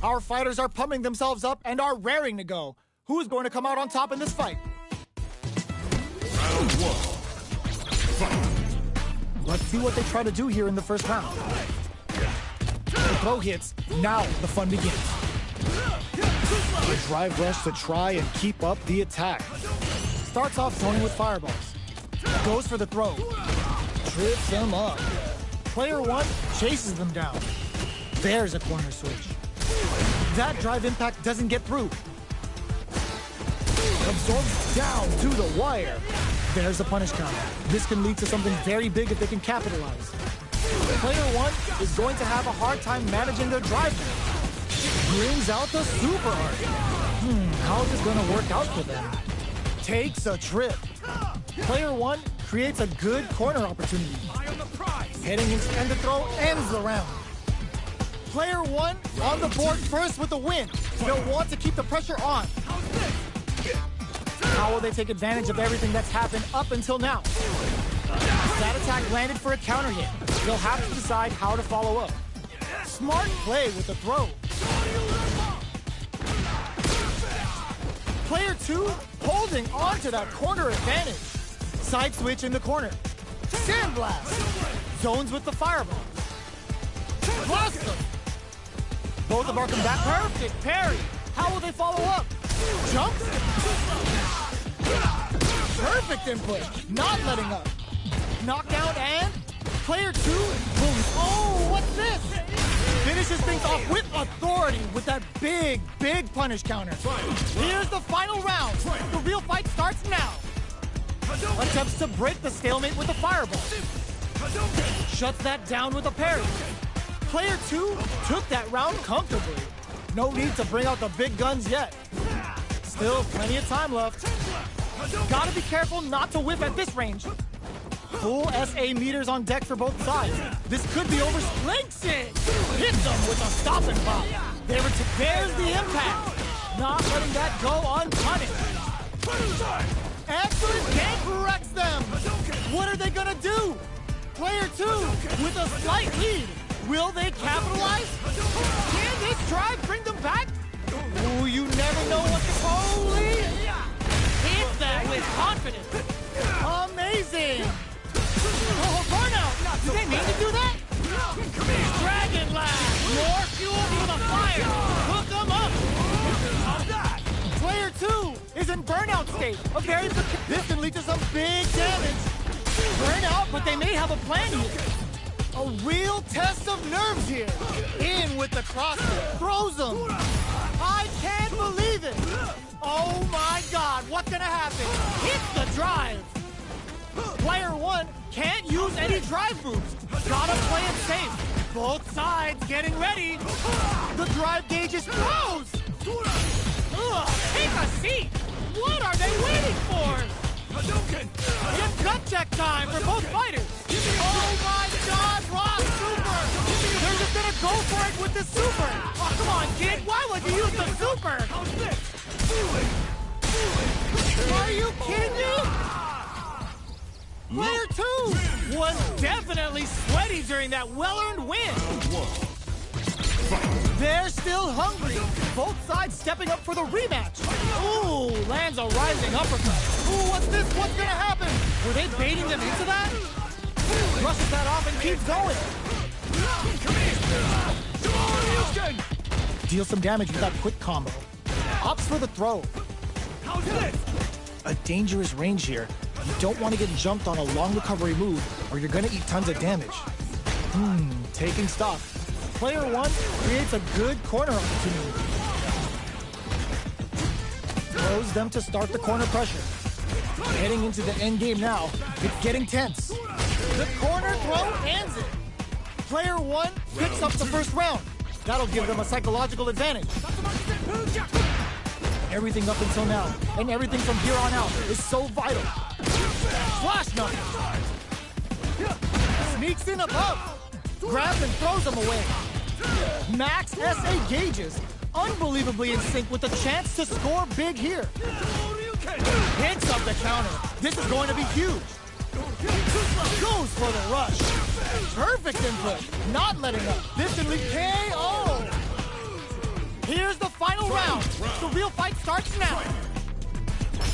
Our fighters are pumping themselves up and are raring to go. Who is going to come out on top in this fight? Round 1. Fight. Let's see what they try to do here in the first round. The throw hits. Now the fun begins. The drive rush to try and keep up the attack. Starts off throwing with fireballs. Goes for the throw. Trips them up. Player 1 chases them down. There's a corner switch. That drive impact doesn't get through. Absorbs down to the wire. There's the punish counter. This can lead to something very big if they can capitalize. Player 1 is going to have a hard time managing their drive now. Brings out the super art. How is this going to work out for them? Takes a trip. Player 1 creates a good corner opportunity. Heading into and the throw ends the round. Player 1 on the board first with the win. They'll want to keep the pressure on. How will they take advantage of everything that's happened up until now? That attack landed for a counter hit. They'll have to decide how to follow up. Smart play with the throw. Player 2 holding on to that corner advantage. Side switch in the corner. Sandblast. Zones with the fireball. Blast them. Both of them are coming back. Perfect parry. How will they follow up? Jumps. Perfect input. Not letting up. Knockdown and player 2 moves. Oh, what's this? Finishes things off with authority with that big punish counter. Here's the final round. The real fight starts now. Attempts to break the stalemate with a fireball. Shuts that down with a parry. Player 2 took that round comfortably. No need to bring out the big guns yet. Still plenty of time left. Gotta be careful not to whiff at this range. Full SA meters on deck for both sides. This could be over. Links it! Hits them with a stop and pop. There's the impact. Not letting that go unpunished. Excellent kick wrecks them. What are they gonna do? Player 2 with a slight lead. Will they capitalize? Can this drive bring them back? Ooh, you never know what the holy. Hits that with confidence. Amazing. Oh, burnout. Did they mean to do that? Dragon Blast. More fuel for the fire. Hook them up. Player 2 is in burnout state. This can lead to some big damage. Burnout, but they may have a plan here. A real test of nerves here. In with the cross. Throws them. I can't believe it. Oh my God, what's gonna happen? Hits the drive. Player 1 can't use any drive moves. Gotta play it safe. Both sides getting ready. The drive gauge is froze. Take a seat. What are they waiting for? It's gut check time for both fighters. Oh my God, Rock Super. They're just gonna go for it with the super. Oh, come on, kid. Why would you use the super? Are you kidding me? Player 2 was definitely sweaty during that well-earned win. They're still hungry. Both sides stepping up for the rematch. Ooh, lands a rising uppercut. Ooh, what's this? What's gonna happen? Were they baiting them into that? Brushes that off and keeps going. Deals some damage with that quick combo. Opts for the throw. A dangerous range here. You don't want to get jumped on a long recovery move or you're gonna eat tons of damage. Taking stock. Player 1 creates a good corner opportunity. Throws them to start the corner pressure. Heading into the end game now. It's getting tense. The corner throw ends it. Player 1 picks up the first round. That'll give them a psychological advantage. Everything up until now, and everything from here on out, is so vital. Flash knuckle. Sneaks in above. Grabs and throws them away. Max SA gauges. Unbelievably in sync with the chance to score big here. Hits up the counter. This is going to be huge. Goes for the rush. Perfect input. Not letting up. This can lead KO. Here's the final round. The real fight starts now.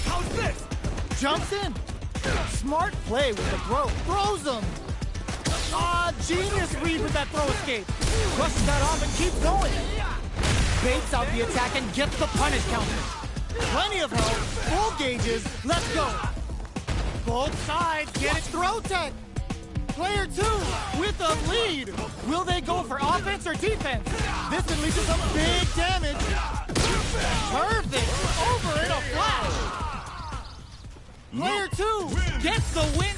How's this? Jumps in. Smart play with the throw. Throws him. Genius read with that throw escape. Brushes that off and keeps going. Baits out the attack and gets the punish counter. Plenty of health. Full gauges. Let's go. Both sides get it. Throw tech. Player 2 with a lead. Will they go for offense or defense? This could lead to some big damage. Perfect. Over in a flash. Player 2 gets the win.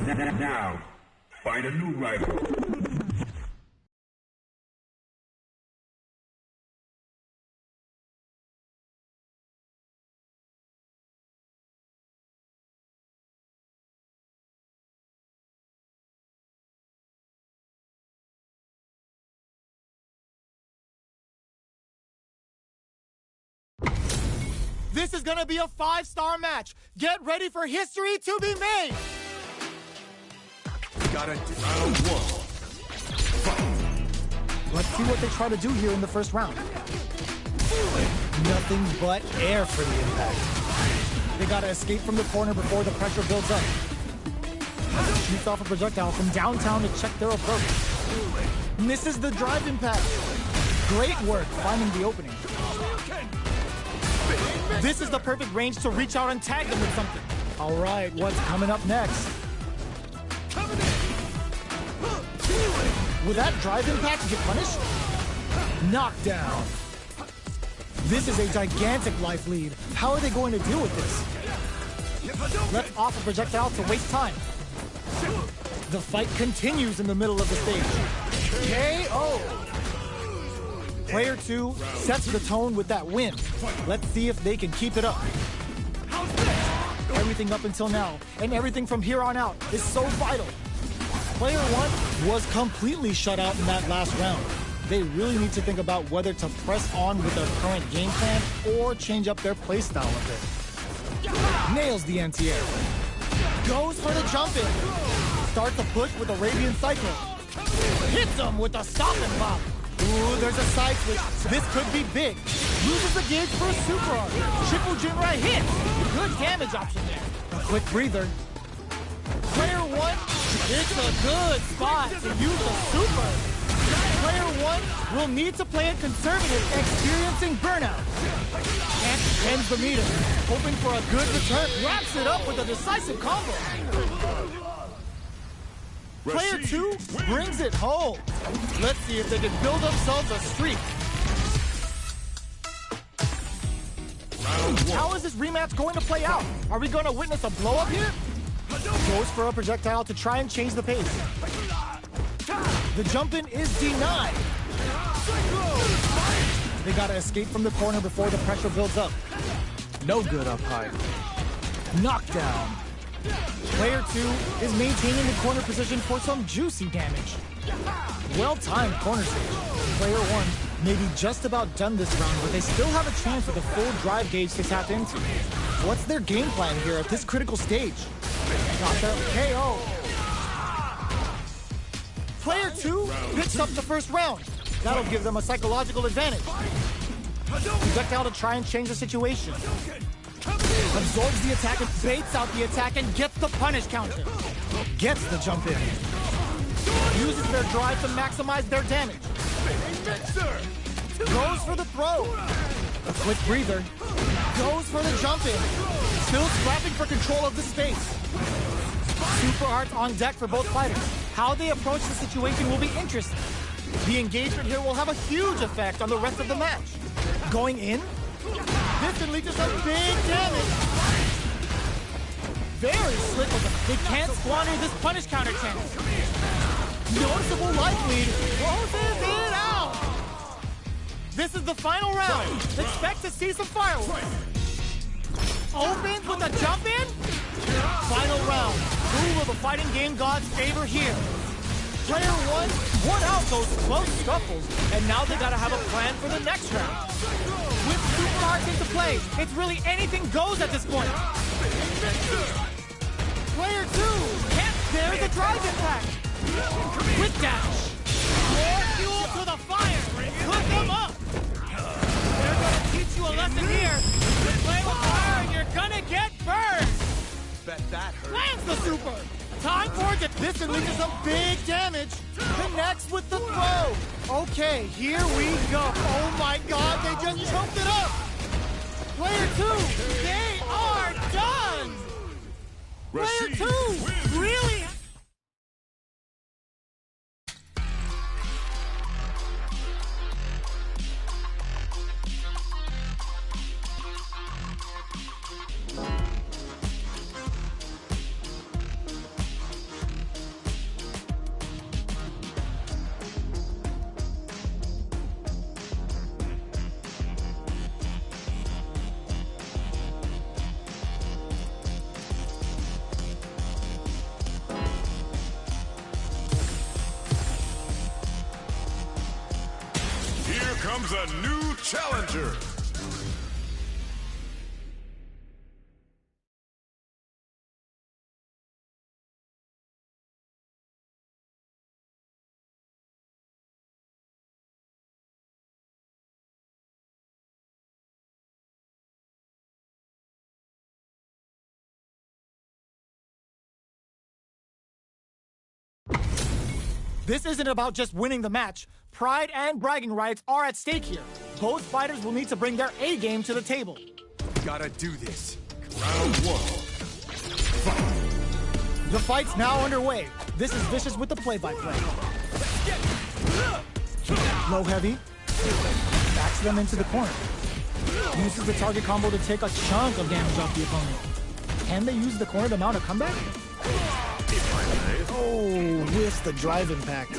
Now, find a new rival. This is gonna be a 5-star match. Get ready for history to be made. Gotta do round one. Let's see what they try to do here in the first round. Nothing but air for the impact. They gotta escape from the corner before the pressure builds up. Shoots off a projectile from downtown to check their approach. Misses the drive impact. Great work finding the opening. This is the perfect range to reach out and tag them with something. All right, what's coming up next? Will that drive impact get punished? Knockdown. This is a gigantic life lead. How are they going to deal with this? Let's off a projectile to waste time. The fight continues in the middle of the stage. KO! Player 2 sets the tone with that win. Let's see if they can keep it up. Everything up until now, and everything from here on out, is so vital. Player 1 was completely shut out in that last round. They really need to think about whether to press on with their current game plan or change up their playstyle a bit. Nails the anti-air. Goes for the jump in. Starts the push with Arabian Cyclone. Hits him with a stop and pop. Ooh, there's a side switch. This could be big. Loses the gauge for a super arc. Triple Jinrai hit. Good damage option there. A quick breather. Player 1, it's a good spot to use a super. Player 1 will need to play it conservative, experiencing burnout. And ends the meter, hoping for a good return. Wraps it up with a decisive combo. Player 2 brings it home. Let's see if they can build themselves a streak. How is this rematch going to play out? Are we going to witness a blow-up here? Goes for a projectile to try and change the pace. The jump-in is denied. They gotta escape from the corner before the pressure builds up. No good up high. Knockdown. Player 2 is maintaining the corner position for some juicy damage. Well-timed corner stage. Player 1 may be just about done this round, but they still have a chance with a full drive gauge to tap into. What's their game plan here at this critical stage? Got the KO. Player 2 picks up the first round. That'll give them a psychological advantage. Projectile to try and change the situation. Absorbs the attack and baits out the attack and gets the punish counter. Gets the jump in. Uses their drive to maximize their damage. Goes for the throw. A quick breather. Goes for the jump in. Still scrapping for control of the space. Super arts on deck for both fighters. How they approach the situation will be interesting. The engagement here will have a huge effect on the rest of the match. Going in? This can lead to some big damage. Very slick of them. They can't squander this punish counter chance. Noticeable life lead. Closes it out. This is the final round. Expect to see some fireworks. Opens with a jump in. Final round. Who will the fighting game gods favor here? Player 1 won out those close scuffles, and now they gotta have a plan for the next round. With super arts into play, it's really anything goes at this point. Player 2 can't bear the drive impact. Quick dash. More fuel to the fire. Cook them up. They're gonna teach you a lesson here. You play with fire and you're gonna get burned. Bet that hurt. Lands the super. Time for it. This can lead to some big damage. Connects with the throw. Okay, here we go. Oh my God, they just choked it up. Player 2, they are done. Player 2, really? comes a new challenger. This isn't about just winning the match. Pride and bragging rights are at stake here. Both fighters will need to bring their A game to the table. Gotta do this. Round one. The fight's now underway. This is Vicious with the play-by-play. Low heavy. Backs them into the corner. Uses the target combo to take a chunk of damage off the opponent. Can they use the corner to mount a comeback? Oh, whiffs the drive impact.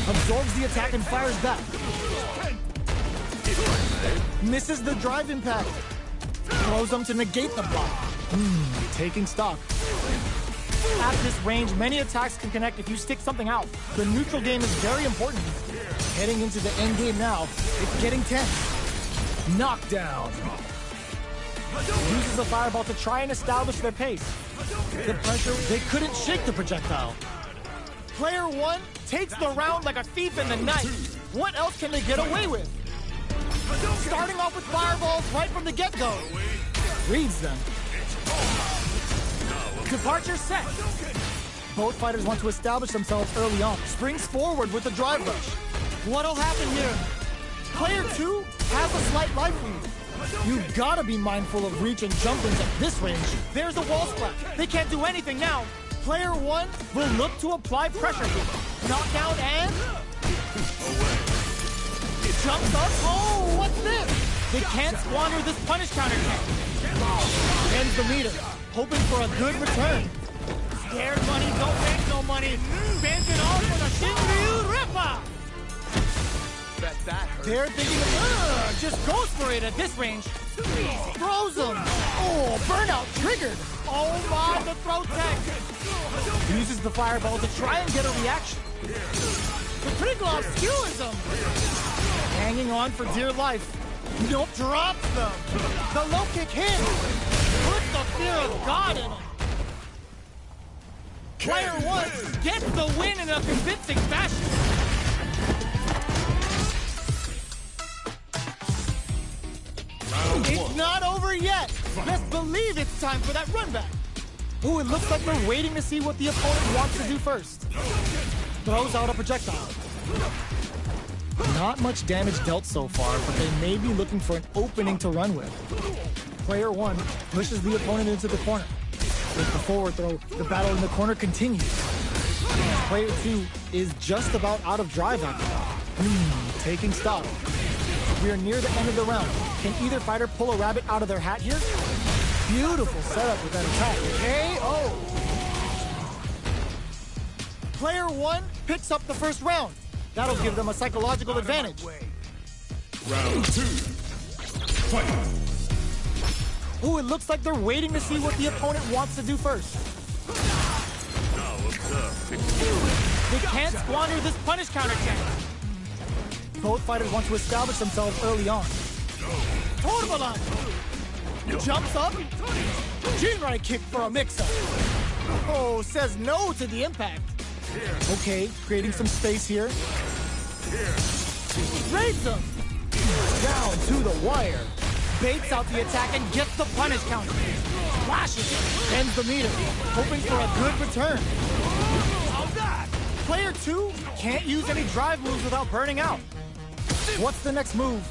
Absorbs the attack and fires back. Misses the drive impact. Throws them to negate the block. Taking stock. At this range, many attacks can connect if you stick something out. The neutral game is very important. Heading into the end game now, it's getting tense. Knockdown. Uses a fireball to try and establish their pace. The pressure, they couldn't shake the projectile. Player one takes the round like a thief in the night. What else can they get away with? Starting off with fireballs right from the get-go. Reads them. Departure set. Both fighters want to establish themselves early on. Springs forward with the drive rush. What'll happen here? Player two has a slight life lead. You've got to be mindful of reach and jump-ins at this range. There's a wall splash. They can't do anything now. Player one will look to apply pressure here. Knockdown and... It jumps up. Oh, what's this? They can't squander this punish counter attack. Ends the meter, hoping for a good return. Scared money, don't make no money. Spends it all for the Shinryu Ripper. Bet that hurt. They're thinking, just goes for it at this range. Throws them. Oh, burnout triggered. Oh my, the throw tag. Uses the fireball to try and get a reaction. The Priglov skewers them. Hanging on for dear life. Nope, drops them. The low kick hits. Puts the fear of God in them. Player one gets the win in a convincing fashion. It's not over yet. Best believe it's time for that run back. Ooh, it looks like they're waiting to see what the opponent wants to do first. Throws out a projectile. Not much damage dealt so far, but they may be looking for an opening to run with. Player one pushes the opponent into the corner. With the forward throw, the battle in the corner continues. Player two is just about out of drive after that. Taking stock. We are near the end of the round. Can either fighter pull a rabbit out of their hat here? Beautiful setup with that attack. KO! Player one picks up the first round. That'll give them a psychological advantage. Round two. Fight. Ooh, it looks like they're waiting to see what the opponent wants to do first. They can't squander this punish counter attack. Both fighters want to establish themselves early on. Torbalan jumps up. Jinrai kick for a mix-up. Oh, says no to the impact. Okay, creating some space here. Raids him. Down to the wire. Baits out the attack and gets the punish counter. Flashes it. Ends the meter. Hoping for a good return. Player two can't use any drive moves without burning out. What's the next move?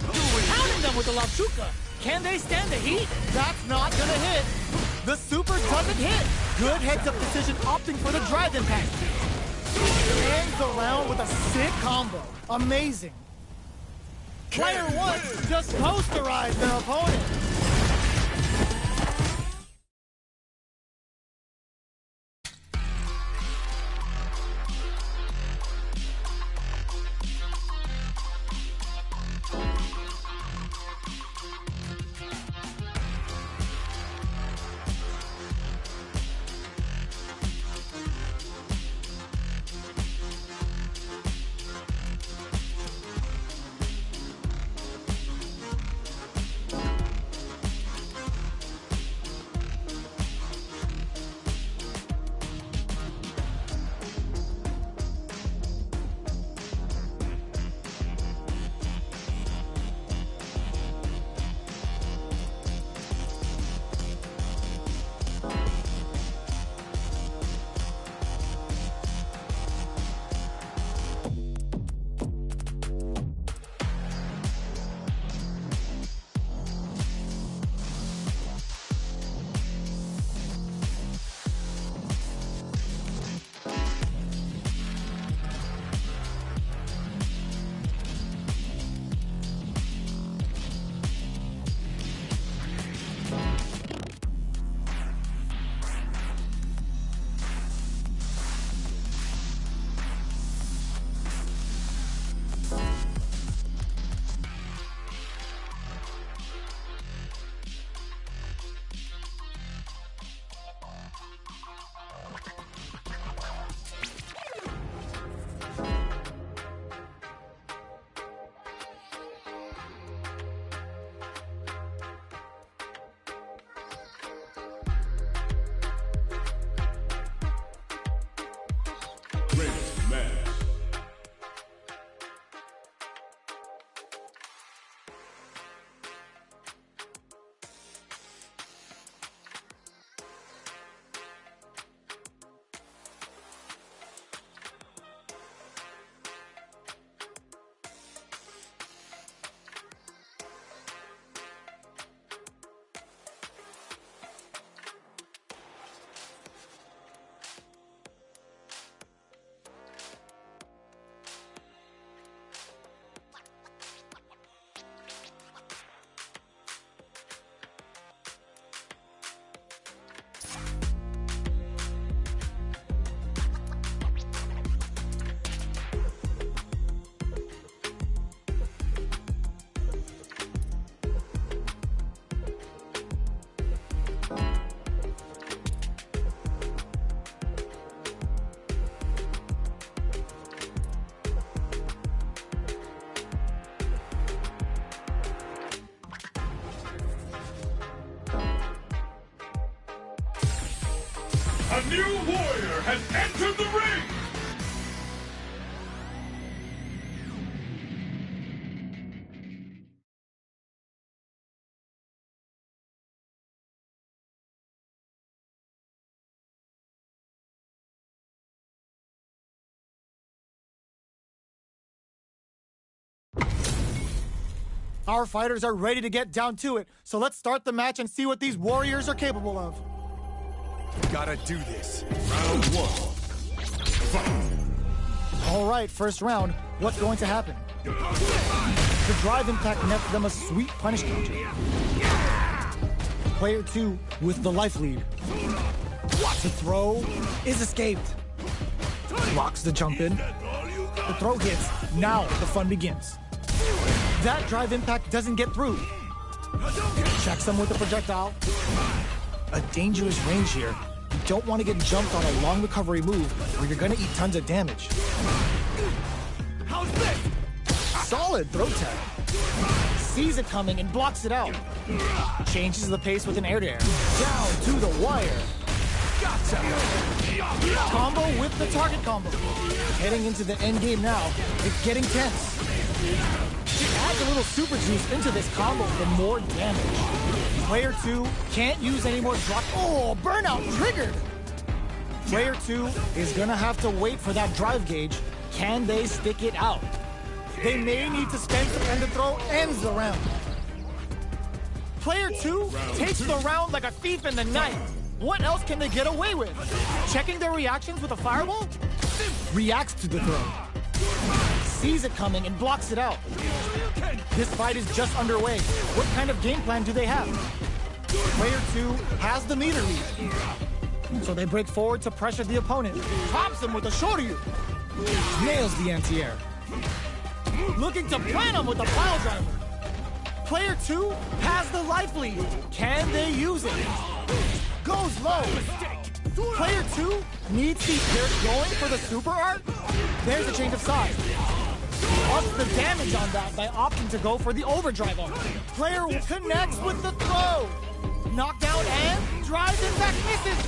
Pounding them with the Lavshuka. Can they stand the heat? That's not gonna hit. The super doesn't hit. Good heads-up decision opting for the drive impact. Ends the round with a sick combo. Amazing. Player one just posterized their opponent. A new warrior has entered the ring! Our fighters are ready to get down to it, so let's start the match and see what these warriors are capable of. Gotta do this. Round 1. Fight. All right, first round, what's going to happen? The drive impact nets them a sweet punish counter. Player 2 with the life lead. The throw is escaped. Blocks the jump in. The throw hits. Now the fun begins. That drive impact doesn't get through. Checks them with the projectile. A dangerous range here. You don't want to get jumped on a long recovery move or you're going to eat tons of damage. How's this? Solid throw tag. Sees it coming and blocks it out. Changes the pace with an air-to-air. Down to the wire. Gotcha. Combo with the target combo. Heading into the end game now. It's getting tense. Adds a little super juice into this combo for more damage. Player 2 can't use any more drop. Oh, burnout triggered. Player 2 is gonna have to wait for that drive gauge. Can they stick it out? They may need to spend some, and the throw ends the round. Player 2 takes the round like a thief in the night. What else can they get away with? Checking their reactions with a fireball? Reacts to the throw. Sees it coming and blocks it out. This fight is just underway. What kind of game plan do they have? Player 2 has the meter lead. So they break forward to pressure the opponent. Tops him with a shoryu. Nails the anti-air. Looking to plant him with a pile driver. Player 2 has the life lead. Can they use it? Goes low. Player 2 needs the air going for the super art. There's a change of side. Ups the damage on that by opting to go for the overdrive arm. Player connects with the throw. Knockdown and drive impact misses.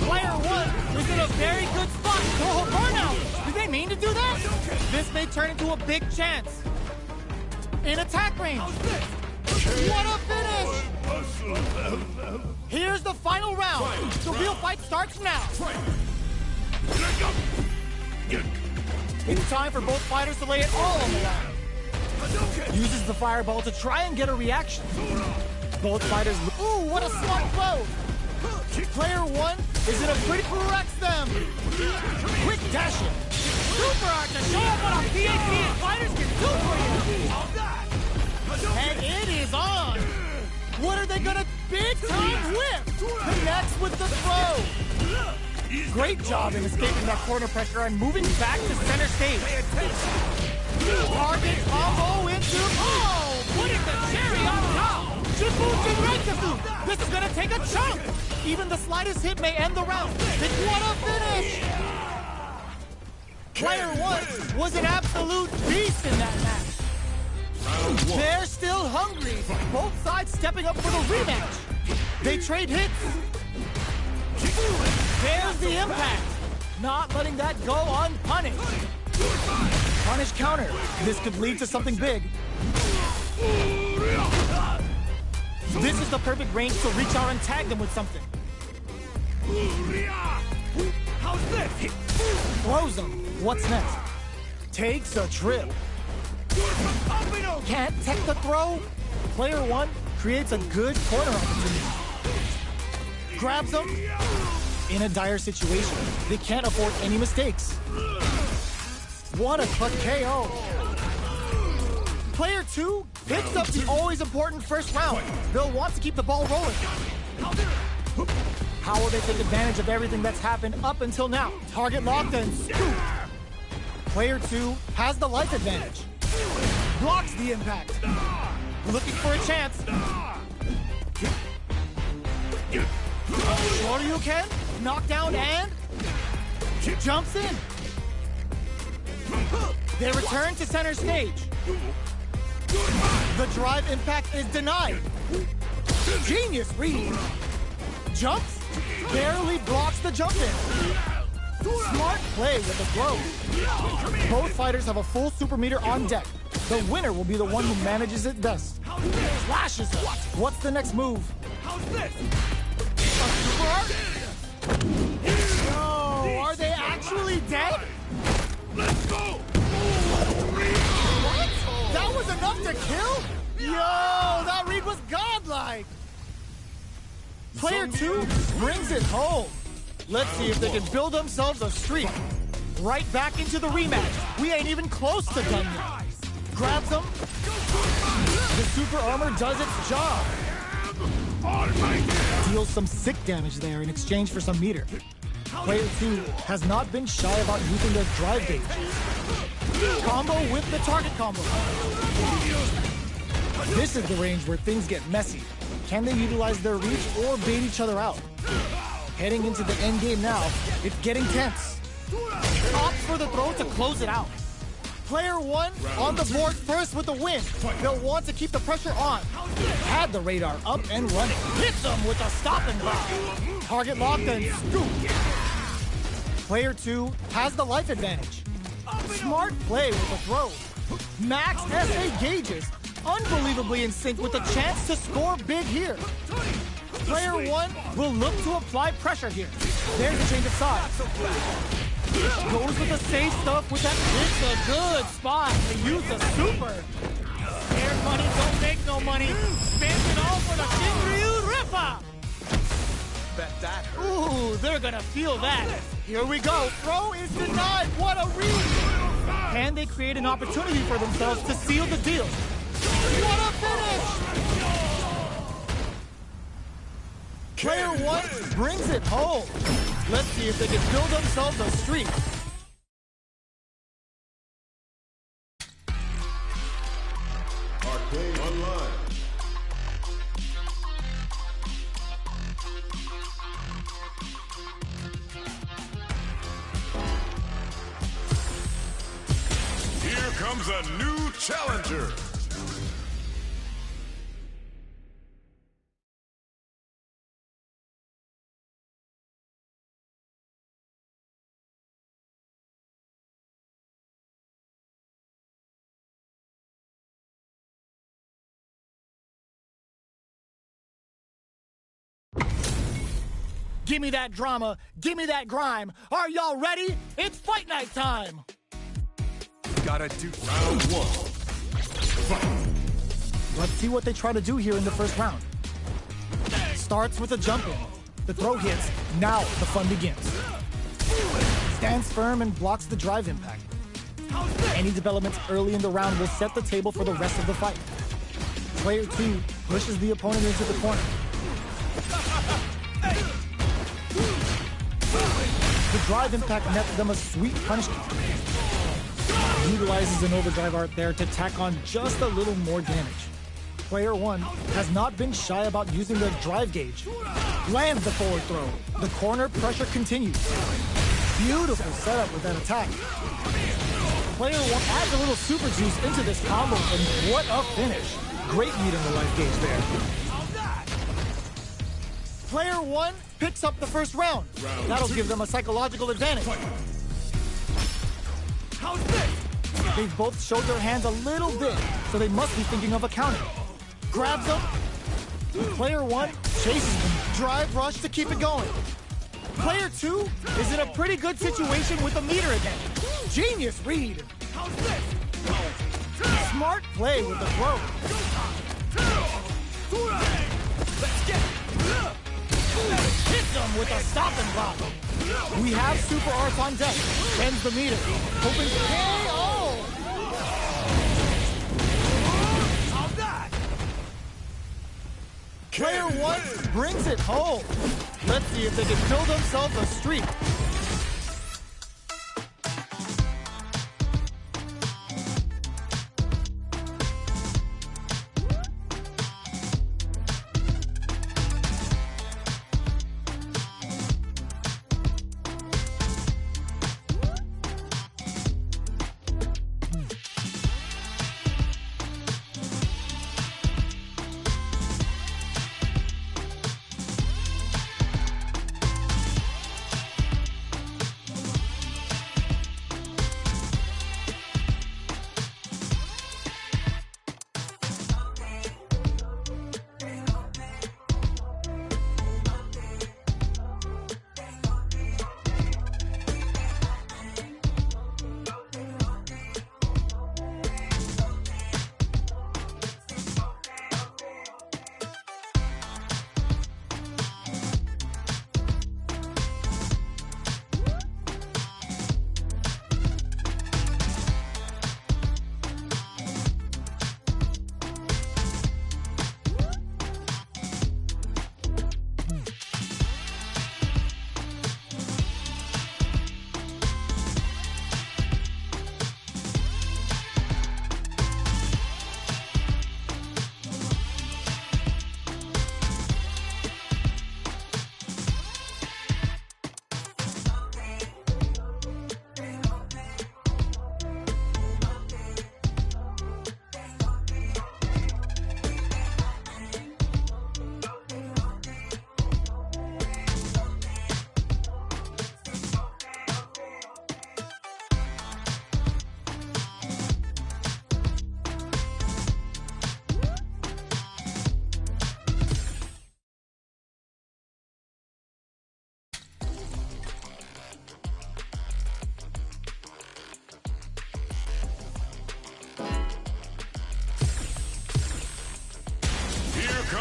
Player 1 is in a very good spot. Oh, burnout. Did they mean to do that? This may turn into a big chance. In attack range. What a finish! Here's the final round. The real fight starts now. It's time for both fighters to lay it all on the line. Uses the fireball to try and get a reaction. Both fighters... Ooh, what a smart blow! Player 1 is in a pretty... Wrecks them! Quick dashing. Super art to show up what our PAP fighters can do for you! And it is on! What are they gonna big time whip? Connects with the throw! Great job in escaping that corner pressure and moving back to center stage. Target combo into... Oh! Putting the cherry on top! Shibuya Renkaku! This is gonna take a chunk! Even the slightest hit may end the round. What a finish! Player 1 was an absolute beast in that match. They're still hungry. Both sides stepping up for the rematch. They trade hits. There's the impact. Not letting that go unpunished. Punish counter. This could lead to something big. This is the perfect range to reach out and tag them with something. How's this? Throws them. What's next? Takes a trip. Can't tech the throw. Player 1 creates a good corner opportunity. Grabs them. In a dire situation, they can't afford any mistakes. What a clutch KO. Player 2 picks up the always important first round. They'll want to keep the ball rolling. How will they take advantage of everything that's happened up until now? Target locked and scoop. Player 2 has the life advantage. Blocks the impact. Looking for a chance. Shoryuken, knockdown and jumps in. They return to center stage. The drive impact is denied. Genius read. Jumps Barely blocks the jump in. Smart play with the throw. Both fighters have a full super meter on deck. The winner will be the one who manages it best. Flashes it. What's the next move? How's this? A super art? No, are they actually dead? Let's go! What? That was enough to kill? Yo, that read was godlike. Player 2 brings it home. Let's see if they can build themselves a streak. Right back into the rematch. We ain't even close to done yet. Grabs him. The super armor does its job. Deals some sick damage there in exchange for some meter. Player 2 has not been shy about using their drive gauge. Combo with the target combo. This is the range where things get messy. Can they utilize their reach or bait each other out? Heading into the end game now, it's getting tense. Opts for the throw to close it out. Player 1 on the board first with the win. They'll want to keep the pressure on. Had the radar up and running. Hits them with a stop and block. Target locked and scoop. Player 2 has the life advantage. Smart play with the throw. Max SA gauges. Unbelievably in sync with a chance to score big here. Player 1 will look to apply pressure here. There's a change of sides. Goes with the safe stuff with that. It's a good spot to use the super. Air money don't make no money. Spends it all for the Shinryu Ripper. Bet that hurt. Ooh, they're gonna feel that. Here we go. Throw is denied. What a read. Can they create an opportunity for themselves to seal the deal? What a finish! Player 1 brings it home. Let's see if they can build themselves a streak. Arcade Online. Here comes a new challenger. Give me that drama. Give me that grime. Are y'all ready? It's fight night time. Gotta do Round 1. Fight. Let's see what they try to do here in the first round. Starts with a jump in. The throw hits. Now the fun begins. Stands firm and blocks the drive impact. Any developments early in the round will set the table for the rest of the fight. Player 2 pushes the opponent into the corner. The drive impact nets them a sweet punishment. Utilizes an overdrive art there to tack on just a little more damage. Player 1 has not been shy about using their drive gauge. Lands the forward throw. The corner pressure continues. Beautiful setup with that attack. Player 1 adds a little super juice into this combo, and what a finish. Great meeting the life gauge there. Player 1 picks up the first round. That'll give them a psychological advantage. How's this? They've both showed their hands a little bit, so they must be thinking of a counter. Grabs them. Player 1 chases them. Drive rush to keep it going. Player 2 is in a pretty good situation with the meter again. Genius read. How's this? Smart play with the throw. Let's get it. Hits them with a stop and block. We have super arts on deck. Sends the meter. Opens KO. How's that? Player 1 brings it home. Let's see if they can build themselves a streak.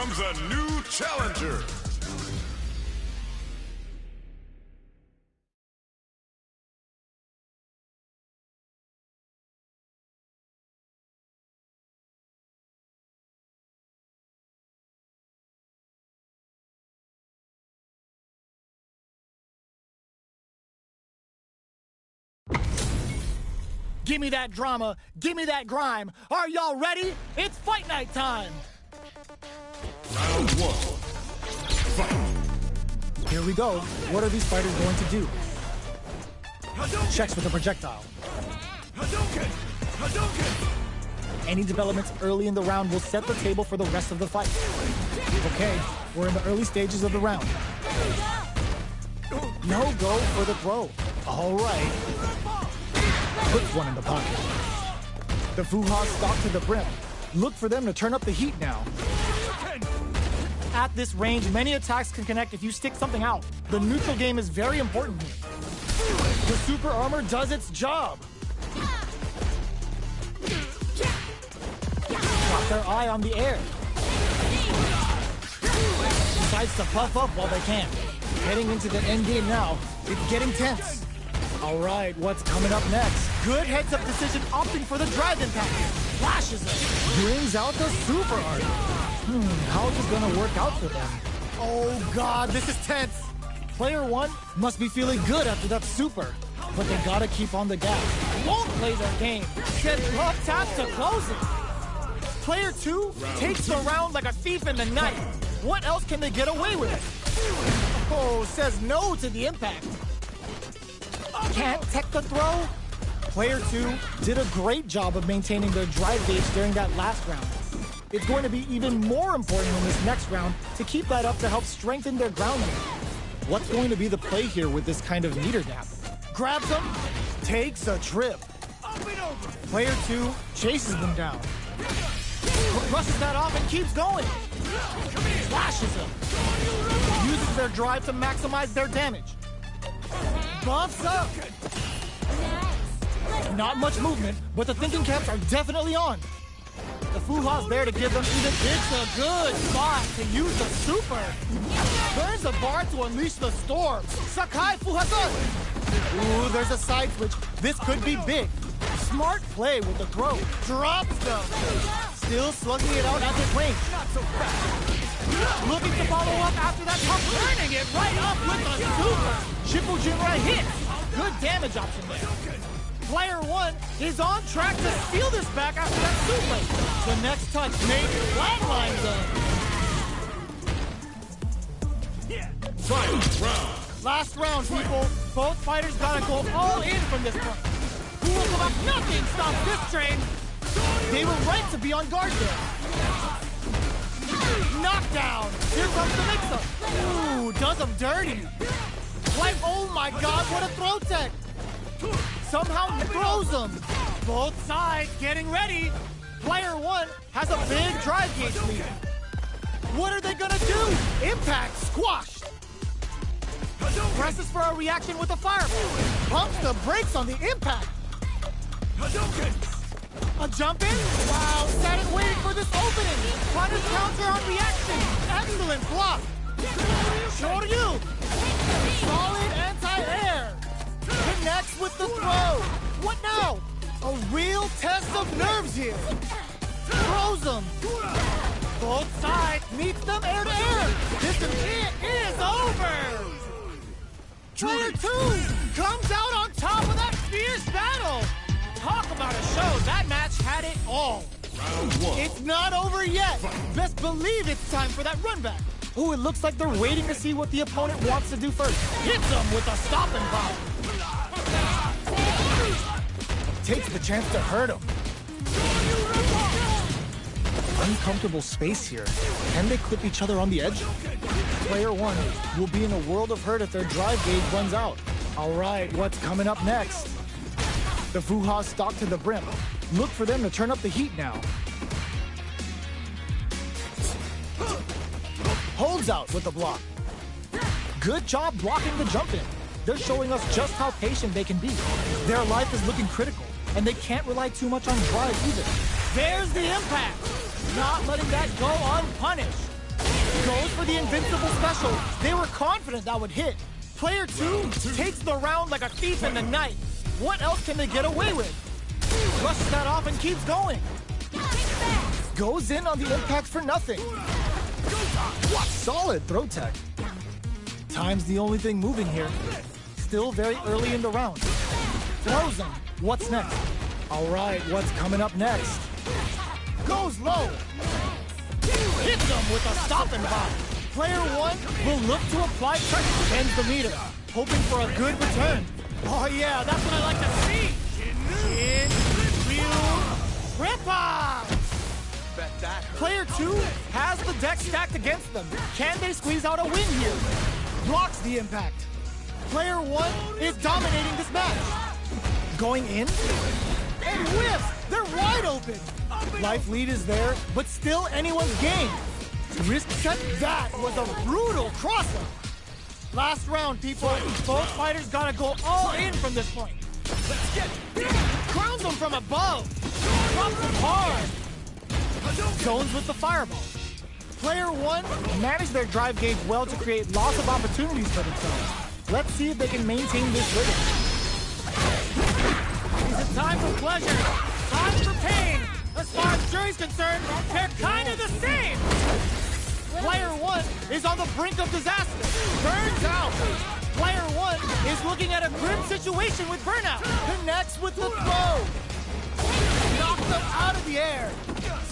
comes a new challenger. Give me that drama, give me that grime. Are y'all ready? It's fight night time. Round one. Fight. Here we go. What are these fighters going to do? Checks with a projectile. Any developments early in the round will set the table for the rest of the fight. Okay, we're in the early stages of the round. No go for the throw. All right. Puts one in the pocket. The Fuhas stalk to the brim. Look for them to turn up the heat now. At this range, many attacks can connect if you stick something out. The neutral game is very important here. The super armor does its job. Got their eye on the air. Decides to puff up while they can. Heading into the end game now. It's getting tense. All right, what's coming up next? Good heads-up decision, opting for the drive impact. Flashes it. Brings out the super art. How's this gonna work out for them? Oh God, this is tense. Player one must be feeling good after that super, but they gotta keep on the gas. Won't play their game. Gets love tap to close it. Player two takes the round like a thief in the night. What else can they get away with? Oh, says no to the impact. Can't tech the throw? Player two did a great job of maintaining their drive gauge during that last round. It's going to be even more important in this next round to keep that up to help strengthen their ground game. What's going to be the play here with this kind of meter gap? Grabs them, takes a trip. Player two chases them down. Brushes that off and keeps going. Flashes them. Uses their drive to maximize their damage. Bumps up. Not much movement, but the thinking caps are definitely on. The Fuha's there to give them even. It's a good spot to use the super. Burns the bar to unleash the storm. Sakai Fuhasan. Ooh, there's a side switch. This could be big. Smart play with the throw. Drops them. Still slugging it out at this range. Not so fast. Looking to follow up after that pump. Turning it right up with the super. Shippujinrai hit. Good damage option there. Player one is on track to steal this back after that super. The next touch made flatlines them. Fight round. Last round, people. Both fighters gotta go all in from this point. Who will come up? Nothing stops this train. They were right to be on guard there. Knockdown. Here comes the mix-up. Ooh, does them dirty. Like, oh my God, what a throw tech. Somehow throws them. Both sides getting ready. Player one has a big drive gauge lead. What are they gonna do? Impact squashed. Presses for a reaction with a fireball. Pumps the brakes on the impact. A jump in? Wow, sat and waiting for this opening. Punish counter on reaction. Excellent block. Shoryu. Solid anti-air. Connects with the throw. What now? A real test of nerves here. Throws them. Both sides meets them air to air. It is over. Player two comes out on top of that fierce battle. Talk about a show. That match had it all. Round one. It's not over yet. Best believe it's time for that run back. Ooh, it looks like they're waiting to see what the opponent wants to do first. Hits them with a stopping power. Takes the chance to hurt him. Uncomfortable space here. Can they clip each other on the edge? Player one will be in a world of hurt if their drive gauge runs out. All right, what's coming up next? The Fuhas stalk to the brim. Look for them to turn up the heat now. Holds out with the block. Good job blocking the jump in. They're showing us just how patient they can be. Their life is looking critical, and they can't rely too much on drive either. There's the impact. Not letting that go unpunished. Goes for the invincible special. They were confident that would hit. Player 2 takes the round like a thief in the night. What else can they get away with? Brushes that off and keeps going. Goes in on the impact for nothing. Solid throw tech. Time's the only thing moving here. Still very early in the round. Throws him. What's next? All right, what's coming up next? Goes low. Hits him with a stopping bomb. Player 1 will look to apply pressure. Bends the meter, hoping for a good return. Oh yeah, that's what I like to see. Rip-off! Bet that hurt. Player 2 has the deck stacked against them. Can they squeeze out a win here? Blocks the impact. Player 1 is dominating this match. Going in and whiffs. They're wide open. Life lead is there, but still anyone's game. Risk set. That was a brutal crossover. Last round, people. Both fighters gotta go all in from this point. Let's get Crowns him from above. Drops him hard. Jones with the fireball. Player 1 managed their drive gauge well to create lots of opportunities for themselves. Let's see if they can maintain this rhythm. Is it time for pleasure? Time for pain. As far as jury's concerned, they're kind of the same. Player 1 is on the brink of disaster. Burns out. Player 1 is looking at a grim situation with burnout. Connects with the throw. Knocks them out of the air.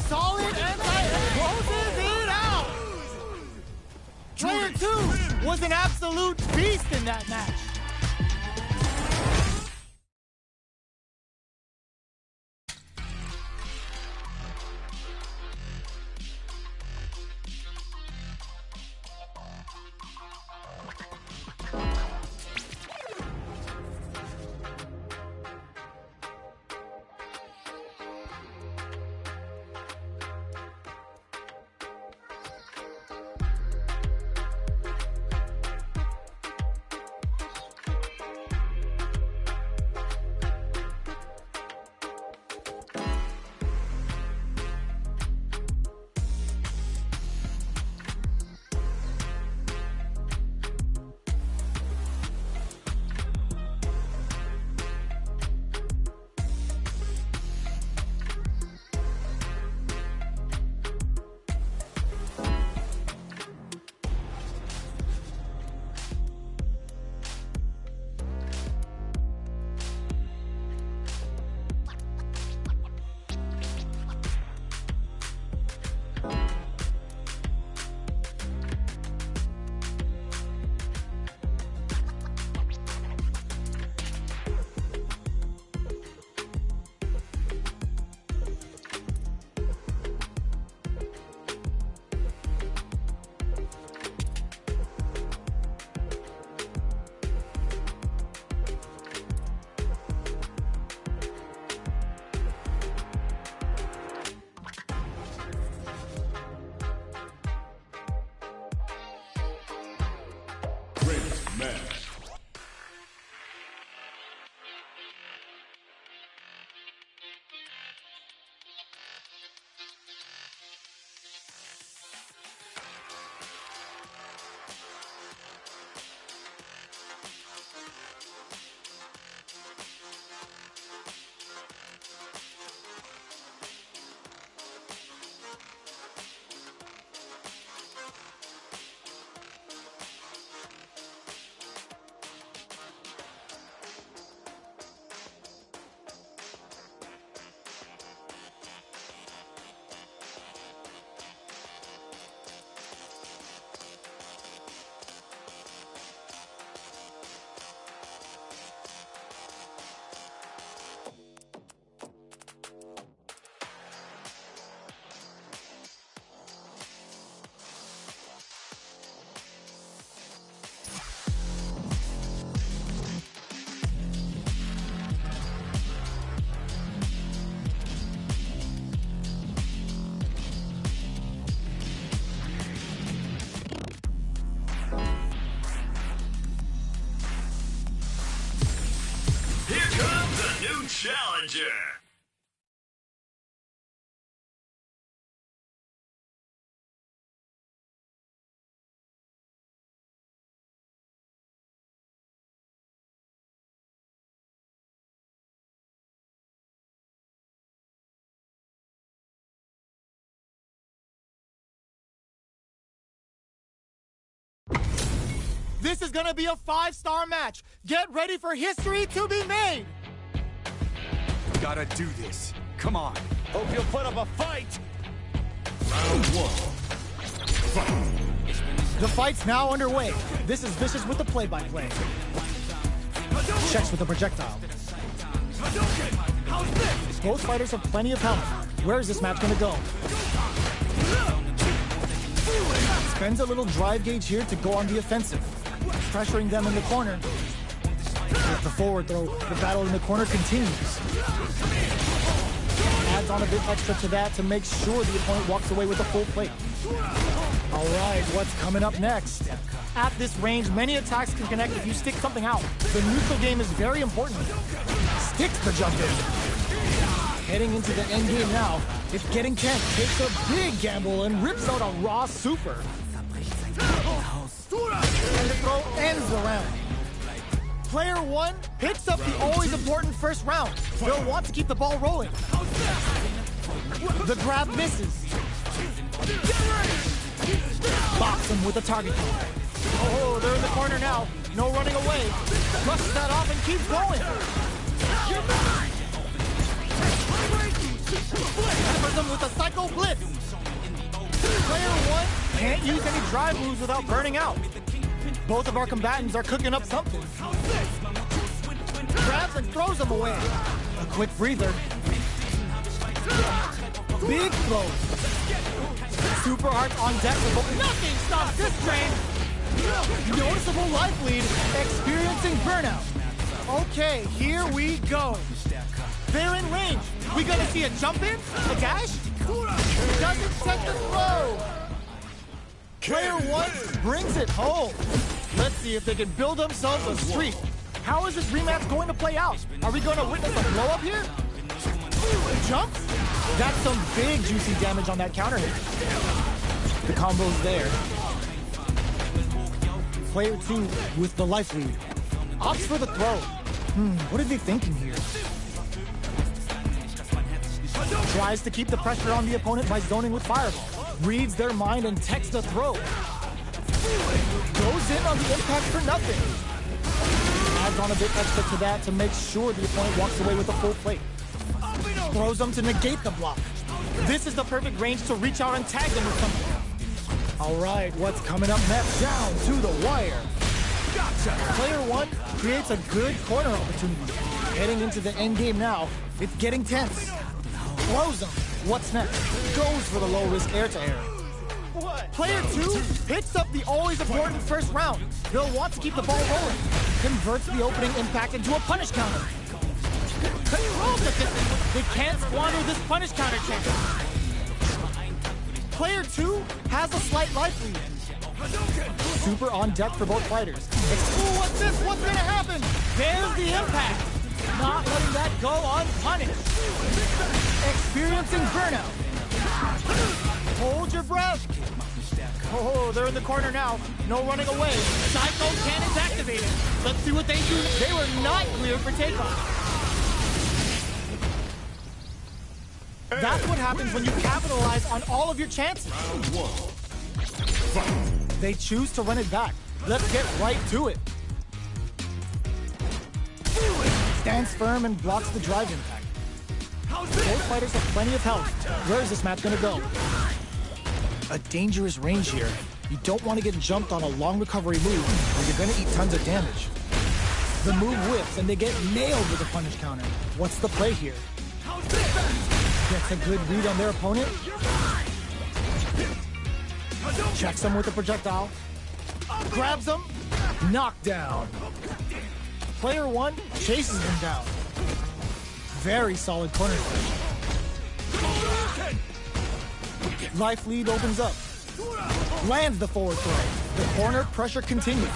Solid anti-air. Closes it out. Player 2 was an absolute beast in that match. match. Challenger. This is gonna be a 5-star match. Get ready for history to be made. Gotta do this. Come on. Hope you'll put up a fight. Round 1. Fight. The fight's now underway. This is Vicious with the play-by-play. Checks with the projectile. Both fighters have plenty of health. Where is this match gonna go? Spends a little drive gauge here to go on the offensive, pressuring them in the corner. With the forward throw, the battle in the corner continues. Adds on a bit extra to that to make sure the opponent walks away with a full plate. All right, what's coming up next? At this range, many attacks can connect if you stick something out. The neutral game is very important. Sticks the jump in. Heading into the end game now, it's getting tense. Takes a big gamble and rips out a raw super. And the throw ends the round. Player 1 picks up the always important first round. They'll want to keep the ball rolling. The grab misses. Box him with a target. Oh, they're in the corner now. No running away. Brushes that off and keeps going. Peppers him with a Psycho Blitz. Player 1 can't use any drive moves without burning out. Both of our combatants are cooking up something. Grabs and throws him away. A quick breather. Big throws. Super Hearts on deck for both. Nothing stops this train. Noticeable life lead, experiencing burnout. Okay, here we go. They're in range. We gonna see a jump in? A dash? Doesn't set the throw. Player 1 brings it home. Let's see if they can build themselves a streak. How is this rematch going to play out? Are we gonna witness a blow up here? Jumps? That's some big juicy damage on that counter hit. The combo's there. Player 2 with the life lead. Opts for the throw. What are they thinking here? Tries to keep the pressure on the opponent by zoning with Fireball. Reads their mind and techs the throw. Goes in on the impact for nothing. Adds on a bit extra to that to make sure the opponent walks away with a full plate. Throws them to negate the block. This is the perfect range to reach out and tag them with something. All right, what's coming up next? Down to the wire. Player 1 creates a good corner opportunity. Heading into the end game now, it's getting tense. Throws them. What's next? Goes for the low-risk air-to-air. Player 2 picks up the always important first round. They'll want to keep the ball rolling. Converts the opening impact into a punish counter. Controls the distance. They can't squander this punish counter chance. Player 2 has a slight life lead. Super on deck for both fighters. Ooh, what's this? What's gonna happen? There's the impact. Not letting that go unpunished. Experiencing burnout. Hold your breath. Oh, they're in the corner now. No running away. Psycho cannon's activated. Let's see what they do. They were not cleared for takeoff. That's what happens when you capitalize on all of your chances. They choose to run it back. Let's get right to it. Stands firm and blocks the drive impact. Both fighters have plenty of health. Where is this match gonna go? A dangerous range here. You don't want to get jumped on a long recovery move, or you're gonna eat tons of damage. The move whips and they get nailed with a punish counter. What's the play here? Gets a good read on their opponent. Checks him with a projectile. Grabs him. Knockdown. Player 1 chases him down. Very solid corner punch. Life lead opens up. Lands the forward throw. The corner pressure continues.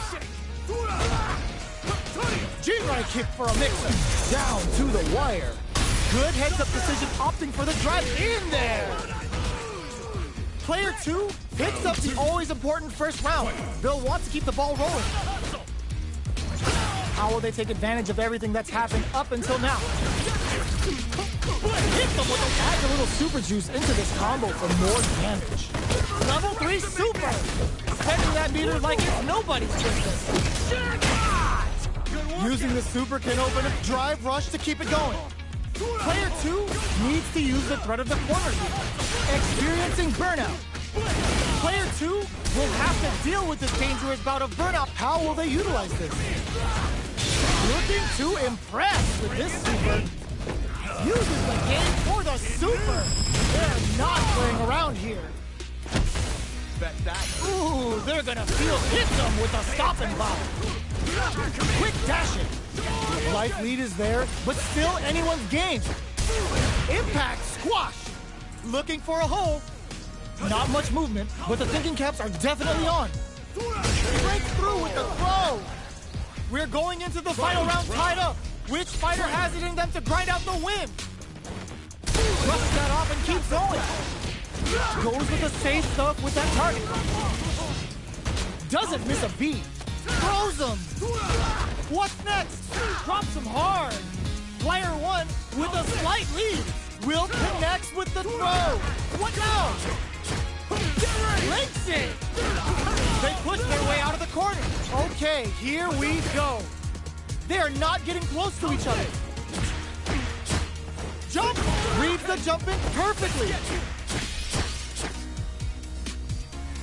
G-right kick for a mix-up. Down to the wire. Good heads-up decision, opting for the drive in there. Player 2 picks up the always important first round. They'll want to keep the ball rolling. How will they take advantage of everything that's happened up until now? Hit them with a add a little super juice into this combo for more damage. Level 3 super! Setting that meter like it's nobody's business. Using the super can open a drive rush to keep it going. Player 2 needs to use the threat of the corner here, experiencing burnout. Player 2 will have to deal with this dangerous bout of burnout. How will they utilize this? Looking to impress with this super. Uses the game for the super. They're not playing around here. Bet that. Ooh, they're gonna feel hit them with a stopping bomb. Quick dashing. Life lead is there, but still anyone's game. Impact squash. Looking for a hole. Not much movement, but the thinking caps are definitely on. Breaks through with the throw. We're going into the final round tied up. Which fighter has it in them to grind out the win? Brushes that off and keeps going. Goes with the safe stuff with that target. Doesn't miss a beat. Throws him. What's next? Drops him hard. Player 1 with a slight lead. Will connects with the throw. What now? Links it. They push their way out of the corner. Okay, here we go. They are not getting close to each other. Jump! Reads the jump in perfectly.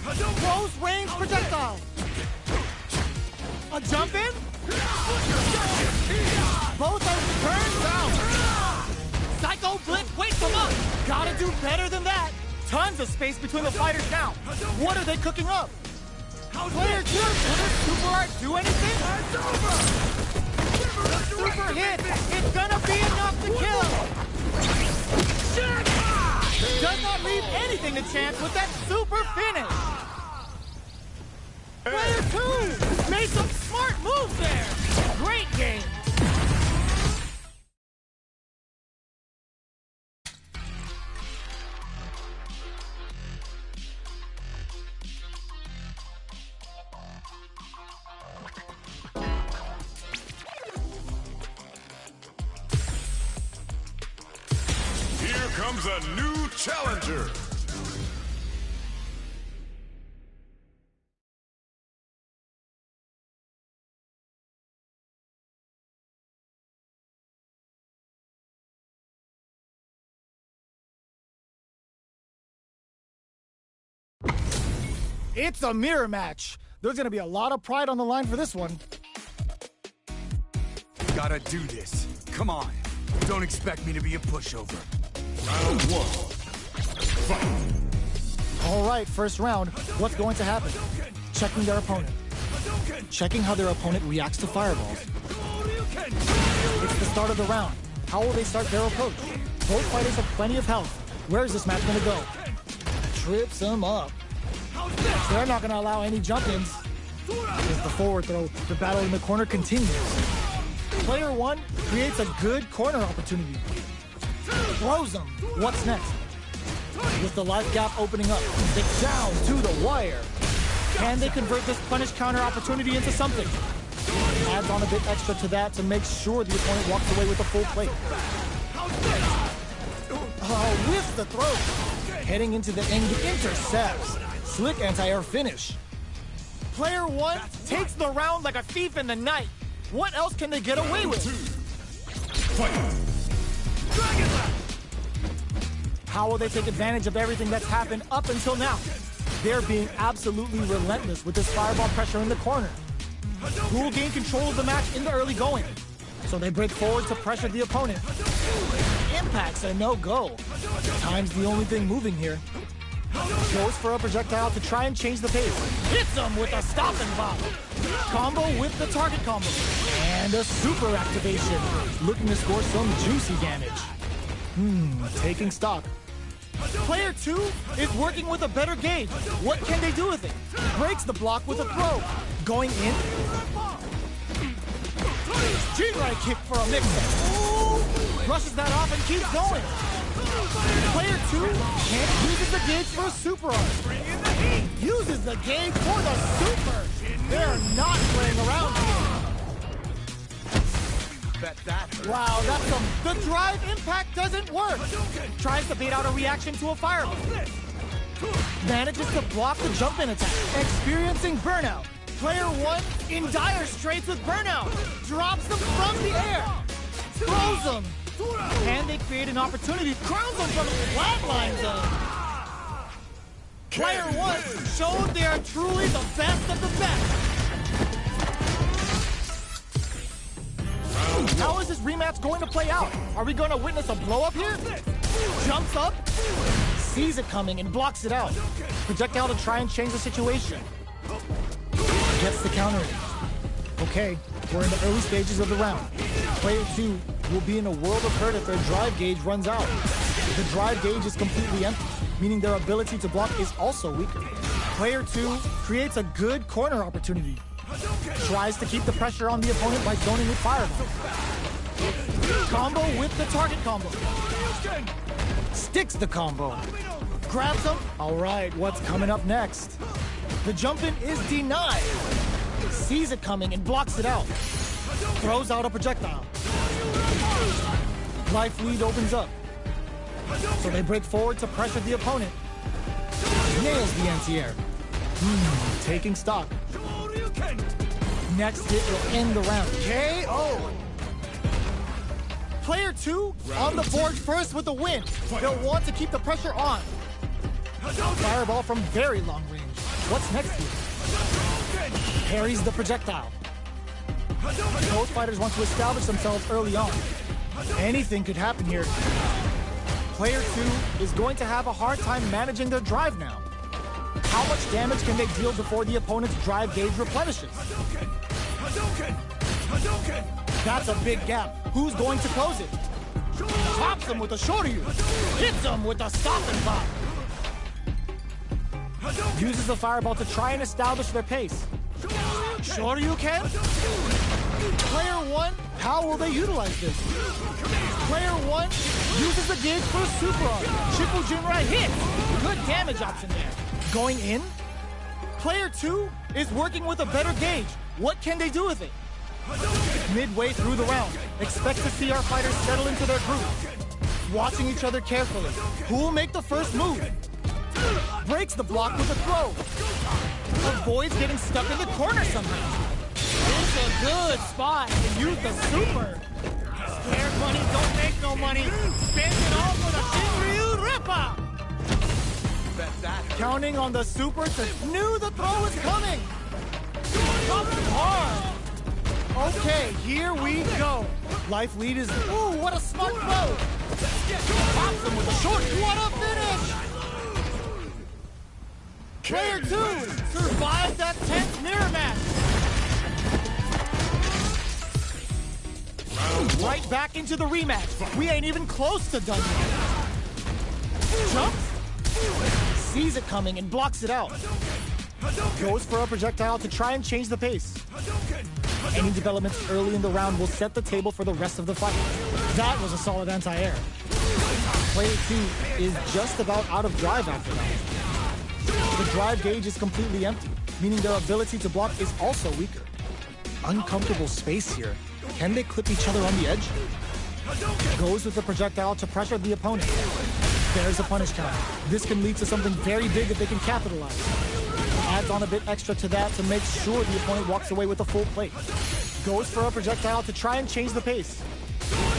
Close range projectile. A jump in? Both are turned down. Psycho Blitz wakes them up. Gotta do better than that. Tons of space between the fighters now. What are they cooking up? Player 2, will this super art do anything? The super hit. It's gonna be enough to kill. Does not leave anything to chance with that super finish. Player 2 made some smart moves there. Great game. Here comes a new challenger. It's a mirror match. There's gonna be a lot of pride on the line for this one. Gotta do this. Come on. Don't expect me to be a pushover. Round 1. Fight. All right, first round. What's going to happen? Checking their opponent. Checking how their opponent reacts to fireballs. It's the start of the round. How will they start their approach? Both fighters have plenty of health. Where is this match gonna go? Trips them up. They're not gonna allow any jump-ins. There's the forward throw. The battle in the corner continues. Player 1 creates a good corner opportunity. Throws them. What's next? With the life gap opening up, it's down to the wire. Can they convert this punish counter opportunity into something? Adds on a bit extra to that to make sure the opponent walks away with a full plate. With the throw. Heading into the end, intercepts. Slick anti-air finish. Player 1 takes the round like a thief in the night. What else can they get away with? How will they take advantage of everything that's happened up until now? They're being absolutely relentless with this fireball pressure in the corner. Who will gain control of the match in the early going? So they break forward to pressure the opponent. Impact's a no-go. Time's the only thing moving here. Goes for a projectile to try and change the pace. Hits him with a stopping bomb. Combo with the target combo. And a super activation. Looking to score some juicy damage. Taking stock. Player 2 is working with a better gauge. What can they do with it? Breaks the block with a throw. Going in. G-right kick for a mix-up. Brushes that off and keeps going. Player 2 uses the gauge for a super art. Uses the gauge for the super. They're not playing around here. Bet that hurt. Wow, that's some... The drive impact doesn't work. Tries to bait out a reaction to a fireball. Manages to block the jump-in attack. Experiencing burnout. Player 1 in dire straits with burnout. Drops them from the air. Throws them. And they create an opportunity. Crowns them from flatlines them. Player 1 showed they are truly the best of the best. How is this rematch going to play out? Are we going to witness a blow-up here? Jumps up, sees it coming, and blocks it out. Projectile to try and change the situation. Gets the counter in. Okay, we're in the early stages of the round. Player 2 will be in a world of hurt if their drive gauge runs out. The drive gauge is completely empty, meaning their ability to block is also weaker. Player 2 creates a good corner opportunity. Tries to keep the pressure on the opponent by zoning with fireball. Combo with the target combo. Sticks the combo. Grabs him. All right, what's coming up next? The jump-in is denied. Sees it coming and blocks it out. Throws out a projectile. Life lead opens up. So they break forward to pressure the opponent. Nails the anti-air. Taking stock. Next hit will end the round. KO! Player 2 on the board first with the win. They'll want to keep the pressure on. Fireball from very long range. What's next here? Parries the projectile. Both fighters want to establish themselves early on. Anything could happen here. Player 2 is going to have a hard time managing their drive now. How much damage can they deal before the opponent's drive gauge replenishes? That's a big gap. Who's going to close it? Pops him with a shoryu. Hits him with a stop and pop. Uses the fireball to try and establish their pace. Shoryuken? Player 1, how will they utilize this? Player 1 uses the gauge for a super art. Shikujinrai hit. Good damage option there. Going in? Player 2 is working with a better gauge. What can they do with it? Midway through the round, expect to see our fighters settle into their group. Watching each other carefully. Who will make the first move? Breaks the block with a throw. Avoids getting stuck in the corner somehow. It's a good spot to use the super. Square money don't make no money. Spend it all for the Shinryu Ripper. Counting on the super to knew the throw is coming. Up hard. Okay, here we go. Life lead is, ooh, what a smart throw. Pops him with a short, what a finish. Player 2 survived that tense mirror match. Right back into the rematch. We ain't even close to done yet. Jumps. Sees it coming and blocks it out. Goes for a projectile to try and change the pace. Any developments early in the round will set the table for the rest of the fight. That was a solid anti-air. Player 2 is just about out of drive after that. The drive gauge is completely empty, meaning their ability to block is also weaker. Uncomfortable space here. Can they clip each other on the edge? Goes with the projectile to pressure the opponent. There's a punish counter. This can lead to something very big if they can capitalize. Adds on a bit extra to that to make sure the opponent walks away with a full plate. Goes for a projectile to try and change the pace.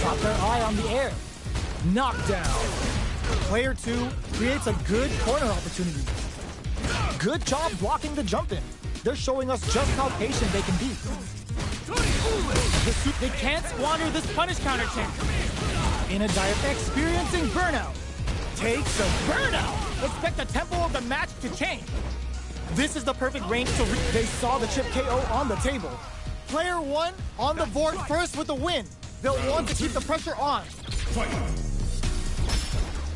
Got their eye on the air. Knockdown. Player 2 creates a good corner opportunity. Good job blocking the jump in. They're showing us just how patient they can be. They can't squander this punish counter tank. In a dive, experiencing burnout. Takes a burnout. Expect the tempo of the match to change. This is the perfect range to They saw the chip KO on the table. Player 1 on the board first with the win. They'll want to keep the pressure on.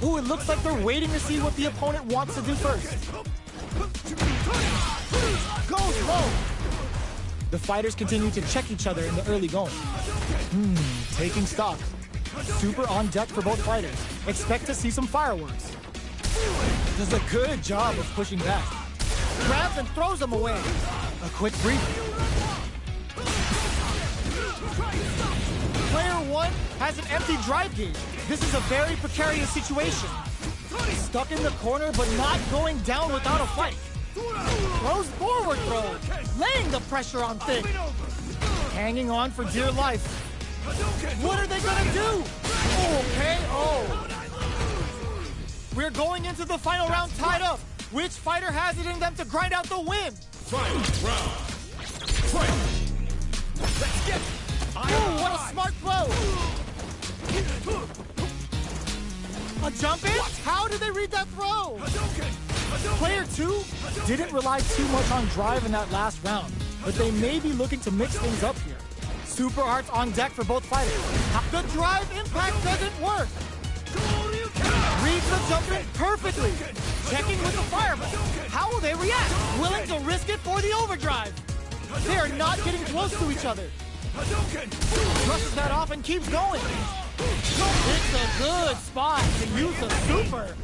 Ooh, it looks like they're waiting to see what the opponent wants to do first. Goes low. The fighters continue to check each other in the early going. Taking stock. Super on deck for both fighters. Expect to see some fireworks. Does a good job of pushing back. Grabs and throws them away. A quick breather. Player one has an empty drive gauge. This is a very precarious situation. Stuck in the corner, but not going down without a fight. Throws forward throw, laying the pressure on Thick. Hanging on for dear life. What are they gonna do? Okay, oh. We're going into the final round tied up. Which fighter has it in them to grind out the win? Final round. Fight. Let's get it. Ooh, what a smart throw. A jump in? How did they read that throw? Player 2 didn't rely too much on drive in that last round, but they may be looking to mix things up here. Super arts on deck for both fighters. The drive impact doesn't work. Reads the jump in perfectly. Checking with the fireball. How will they react? Willing to risk it for the overdrive. They are not getting close to each other. Brushes that off and keeps going. It's a good spot to use a super.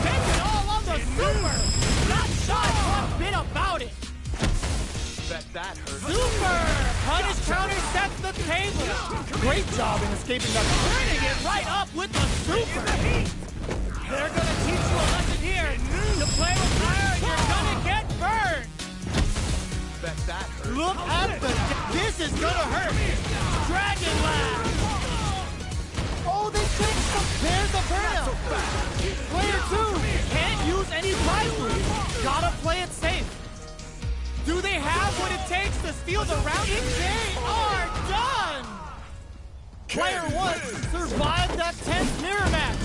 Take it all on the super. Not shy one bit about it. Bet that hurt. Super! Punish counter sets the table. Great job in escaping that. Turning it right up with the super. They're gonna teach you a lesson here. To play with fire, you're gonna get burned. Bet that hurt. Look at the... This is gonna hurt. Dragon Lash. Oh, they fixed them. There's the burnout. Player 2 can't use any drive moves. Gotta play it safe. Do they have what it takes to steal the round? They are done! Player 1 survived that tense mirror match.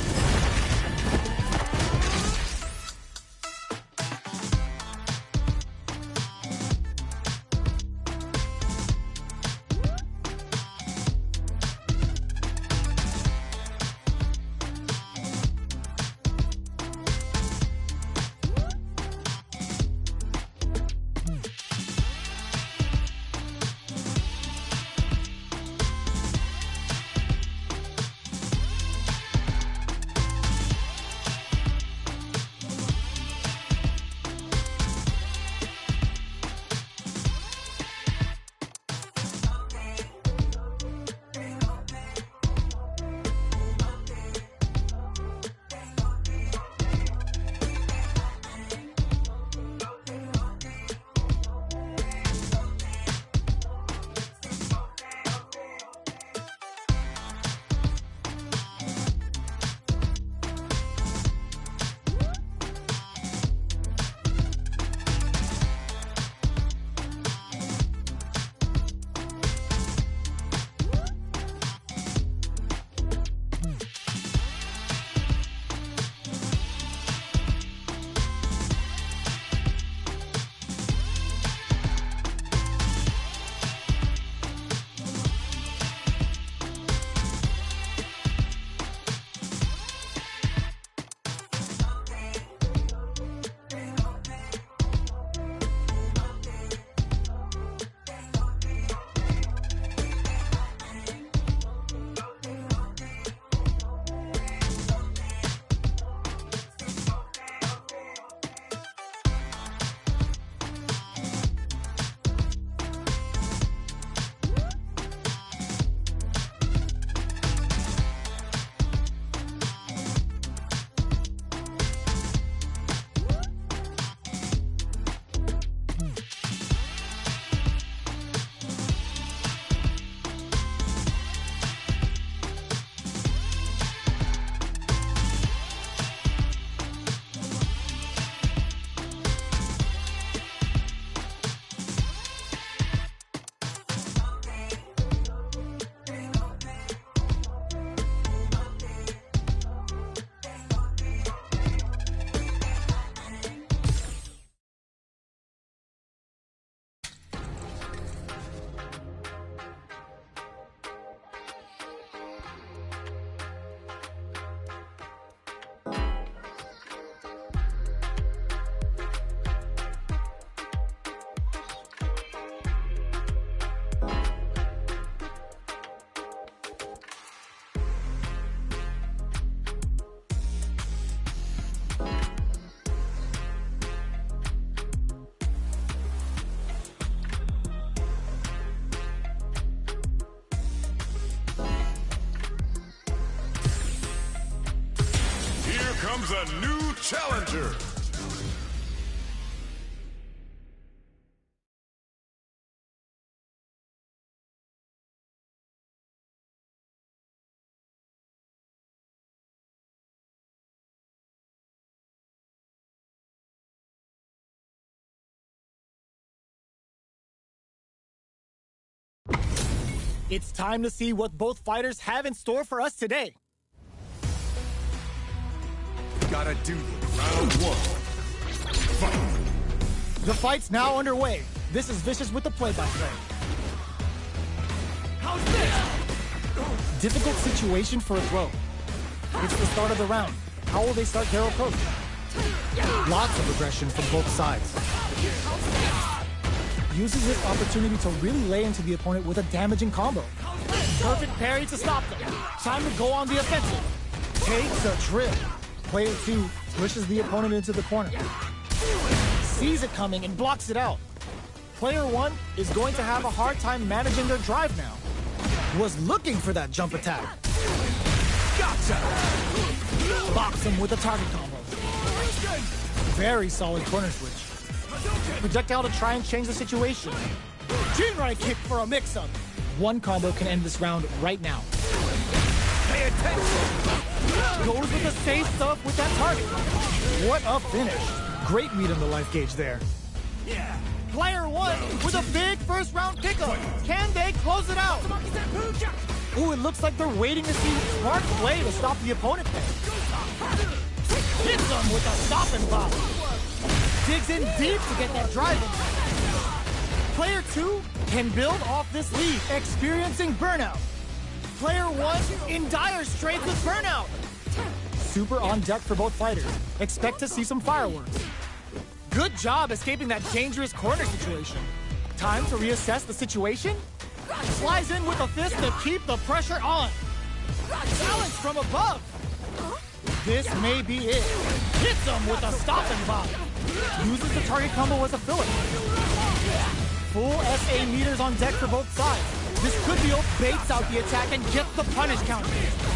comes a new challenger. It's time to see what both fighters have in store for us today. Gotta do this. Round one. Fight. The fight's now underway. This is Vicious with the play-by-play. How's this? Difficult situation for a throw. It's the start of the round. How will they start their approach? Lots of aggression from both sides. Uses this opportunity to really lay into the opponent with a damaging combo. Perfect parry to stop them. Time to go on the offensive. Takes a trip. Player 2 pushes the opponent into the corner. Sees it coming and blocks it out. Player 1 is going to have a hard time managing their drive now. Was looking for that jump attack. Gotcha! Box him with a target combo. Very solid corner switch. Projectile to try and change the situation. Jinrai kick for a mix-up. One combo can end this round right now. Pay attention! Goes with the safe stuff with that target combo. What a finish. Great read on the life gauge there. Player 1 with a big first round pickup. Can they close it out? Ooh, it looks like they're waiting to see smart play to stop the opponent there. Hits them with a stop and pop. Digs in deep to get that drive in. Player 2 can build off this lead, experiencing burnout. Player 1 in dire straits with burnout. Super on deck for both fighters. Expect to see some fireworks. Good job escaping that dangerous corner situation. Time to reassess the situation. Slides in with a fist to keep the pressure on. Challenge from above. This may be it. Hits him with a stop and pop. Uses the target combo as a filler. Full SA meters on deck for both sides. This could be baits out the attack and gets the punish counter.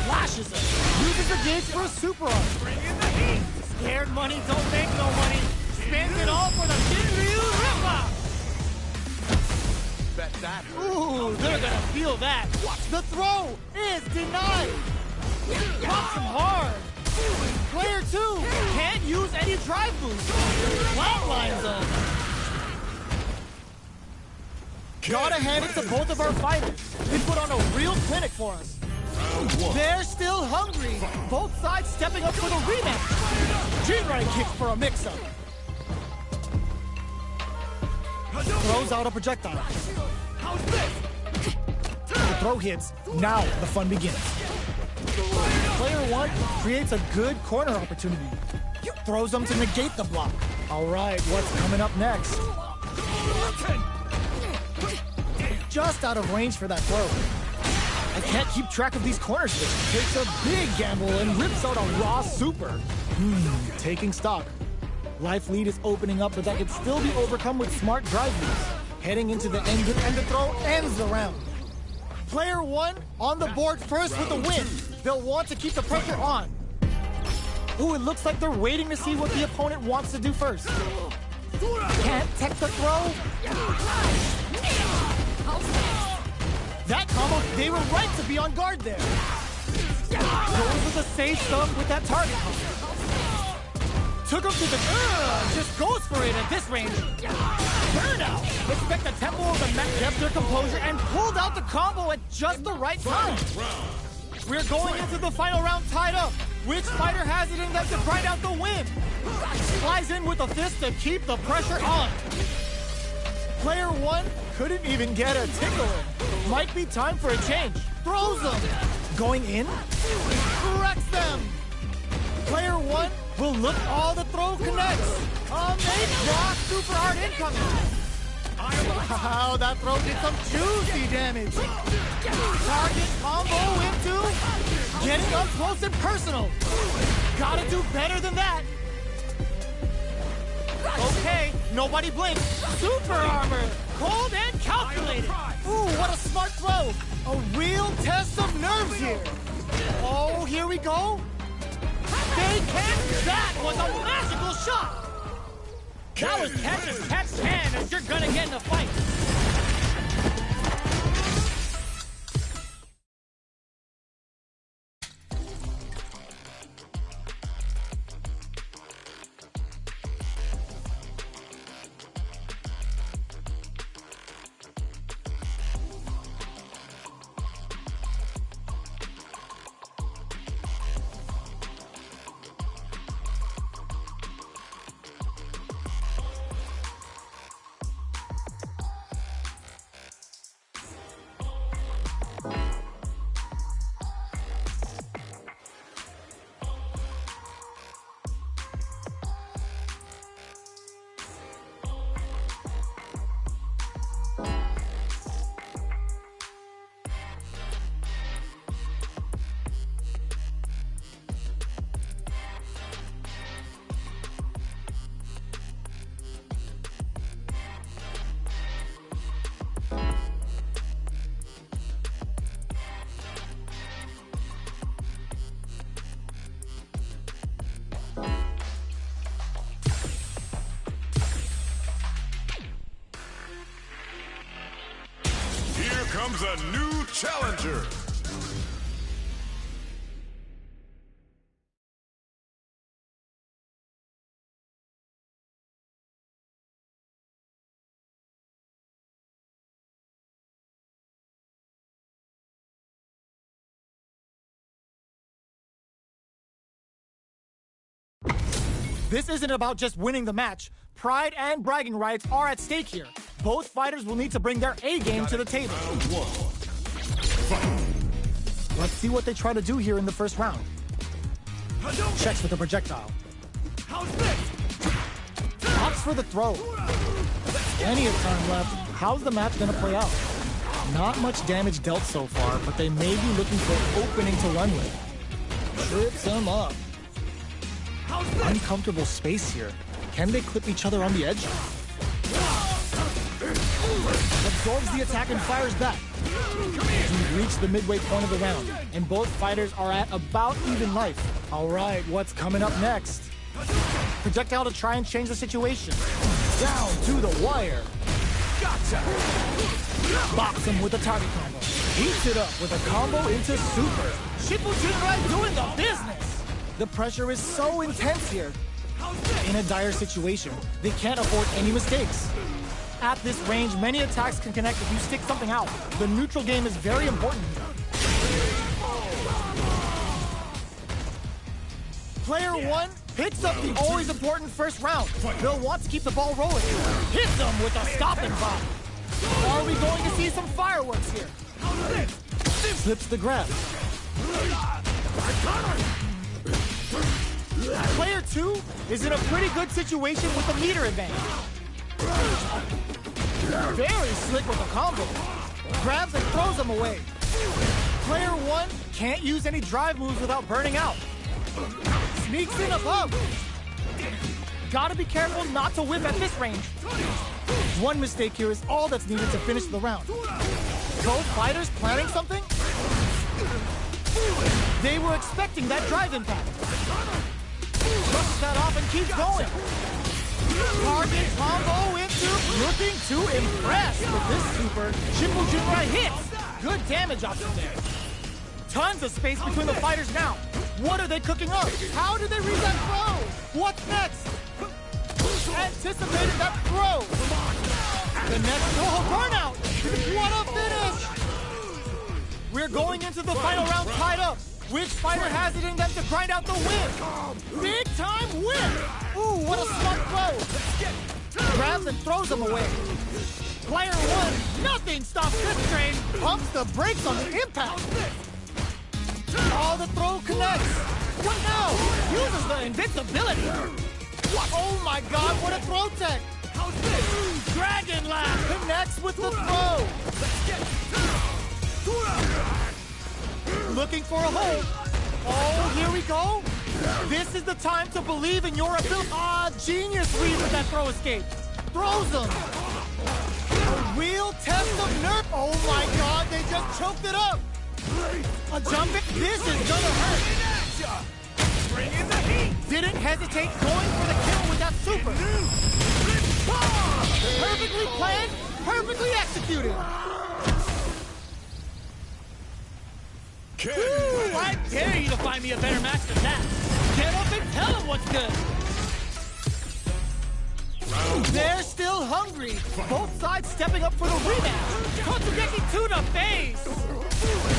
Flashes it. Uses the gauge for a super arm. Bring in the heat. Scared money don't make no money. Spends it all for the Shinryu Ripper. Bet that hurt. Ooh, they're gonna feel that. The throw is denied. Pops him hard. Player 2 can't use any drive boost. Flatlines him. Gotta hand it to both of our fighters. They put on a real clinic for us. They're still hungry. Both sides stepping up for the rematch. Jinrai kicks for a mix-up. Throws out a projectile. The throw hits. Now the fun begins. Player 1 creates a good corner opportunity. Throws them to negate the block. All right, what's coming up next? Just out of range for that throw. I can't keep track of these corner switches. Takes a big gamble and rips out a raw super. Taking stock. Life lead is opening up, but that can still be overcome with smart drive moves. Heading into the end, and the throw ends the round. Player 1 on the board first with the win. They'll want to keep the pressure on. Ooh, it looks like they're waiting to see what the opponent wants to do first. Can't tech the throw. That combo, they were right to be on guard there. Goes with the safe stuff with that target combo. Took him to the... just goes for it at this range. Burnout. Expect the tempo of the mech kept their composure and pulled out the combo at just the right time. We're going into the final round tied up. Which fighter has it in them to grind out the win? Flies in with a fist to keep the pressure on. Player 1 couldn't even get a tickle in. Might be time for a change. Throws them. Going in. Corrects them. Player 1 will look all the throw connects. They draw super hard incoming. Wow, that throw did some juicy damage. Target combo into getting up close and personal. Gotta do better than that. Okay, nobody blinks. Super armor, cold and calculated. Ooh, what a smart throw. A real test of nerves here. Oh, here we go. They can't. That was a magical shot. That was catch as catch can as you're gonna get in a fight. Comes a new challenger. This isn't about just winning the match. Pride and bragging rights are at stake here. Both fighters will need to bring their A-game to the table. Let's see what they try to do here in the first round. Checks with the projectile. Opts for the throw. Plenty of time left. How's the match gonna play out? Not much damage dealt so far, but they may be looking for an opening to run with. Trips him up. Uncomfortable space here. Can they clip each other on the edge? Absorbs the attack and fires back. We've reached the midway point of the round, and both fighters are at about even life. All right, what's coming up next? Projectile to try and change the situation. Down to the wire. Gotcha! Box him with a target combo. Heats it up with a combo into super. Shippujinrai doing the business! The pressure is so intense here. In a dire situation, they can't afford any mistakes. At this range, many attacks can connect if you stick something out. The neutral game is very important here. Player one picks up the always important first round. They'll want to keep the ball rolling. Hits them with a stopping bomb. Are we going to see some fireworks here? Slips the grab. Player two is in a pretty good situation with a meter advantage. Very slick with a combo. Grabs and throws them away. Player one can't use any drive moves without burning out. Sneaks in above. Gotta be careful not to whip at this range. One mistake here is all that's needed to finish the round. Both fighters planning something? They were expecting that drive impact. Brushes that off and keeps going. Target combo into looking to impress with this super. Shippujinrai hits. Good damage option there. Tons of space between the fighters now. What are they cooking up? How did they read that throw? What's next? Anticipated that throw. The next burnout. What a finish. We're going into the final round tied up. Which fighter has it in them to grind out the win? Big time win! Ooh, what a smart throw! Grabs and throws them away. Player one, nothing stops this train. Pumps the brakes on the impact. Oh, the throw connects. What now? Uses the invincibility. Oh my God, what a throw tech! Dragon Lash connects with the throw. Looking for a hold. Oh, here we go. This is the time to believe in your ability. Ah, genius read with that throw escape. Throws them. A real test of nerve. Oh my God, they just choked it up. A jump it. This is gonna hurt. Bring in the heat! Didn't hesitate going for the kill with that super. Perfectly planned, perfectly executed. Ooh, I dare you to find me a better match than that. Get up and tell him what's good. They're still hungry. Both sides stepping up for the rematch. Kotsugeki to the face.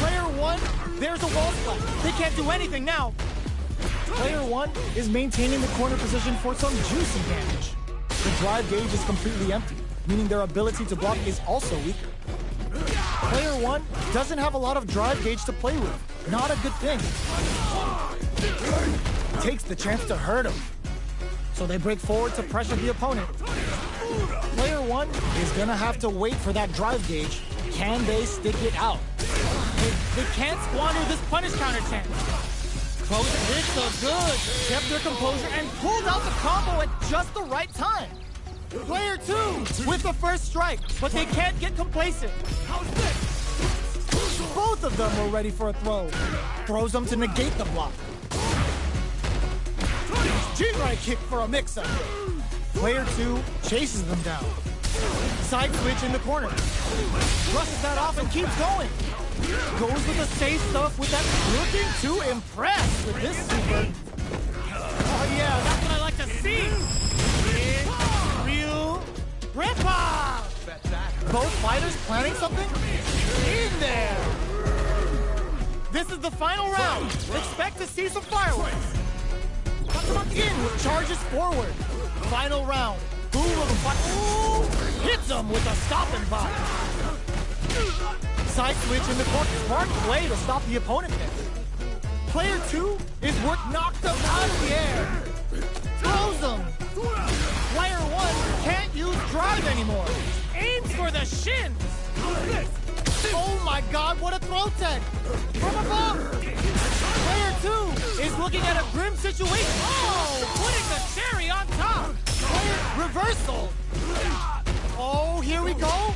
Player one, there's a wall splat. They can't do anything now. Player one is maintaining the corner position for some juicy damage. The drive gauge is completely empty, meaning their ability to block is also weaker. Player one doesn't have a lot of drive gauge to play with. Not a good thing. Takes the chance to hurt him. So they break forward to pressure the opponent. Player one is gonna have to wait for that drive gauge. Can they stick it out? They can't squander this punish counter chance. Close it so good. Kept their composure and pulled out the combo at just the right time. Player two with the first strike, but they can't get complacent. Both of them were ready for a throw. Throws them to negate the block. Jinrai kick for a mix-up. Player two chases them down. Side switch in the corner. Brushes that off and keeps going. Goes with the safe stuff with that looking to impress with this super. Oh yeah, that's what I like to see. Ryu, Rippa! Both fighters planning something? In there! This is the final round. Expect to see some fireworks. In with charges forward. Final round. Boom of the fight. Ooh! Hits him with a stopping block. Side switch in the corner. Smart play to stop the opponent there. Player two is knocked him out of the air. Throws him. Player one can't use drive anymore. Aims for the shins. Oh my god, what a throw tech. From above. Player two is looking at a grim situation. Oh, putting the cherry on top. Player reversal. Oh, here we go.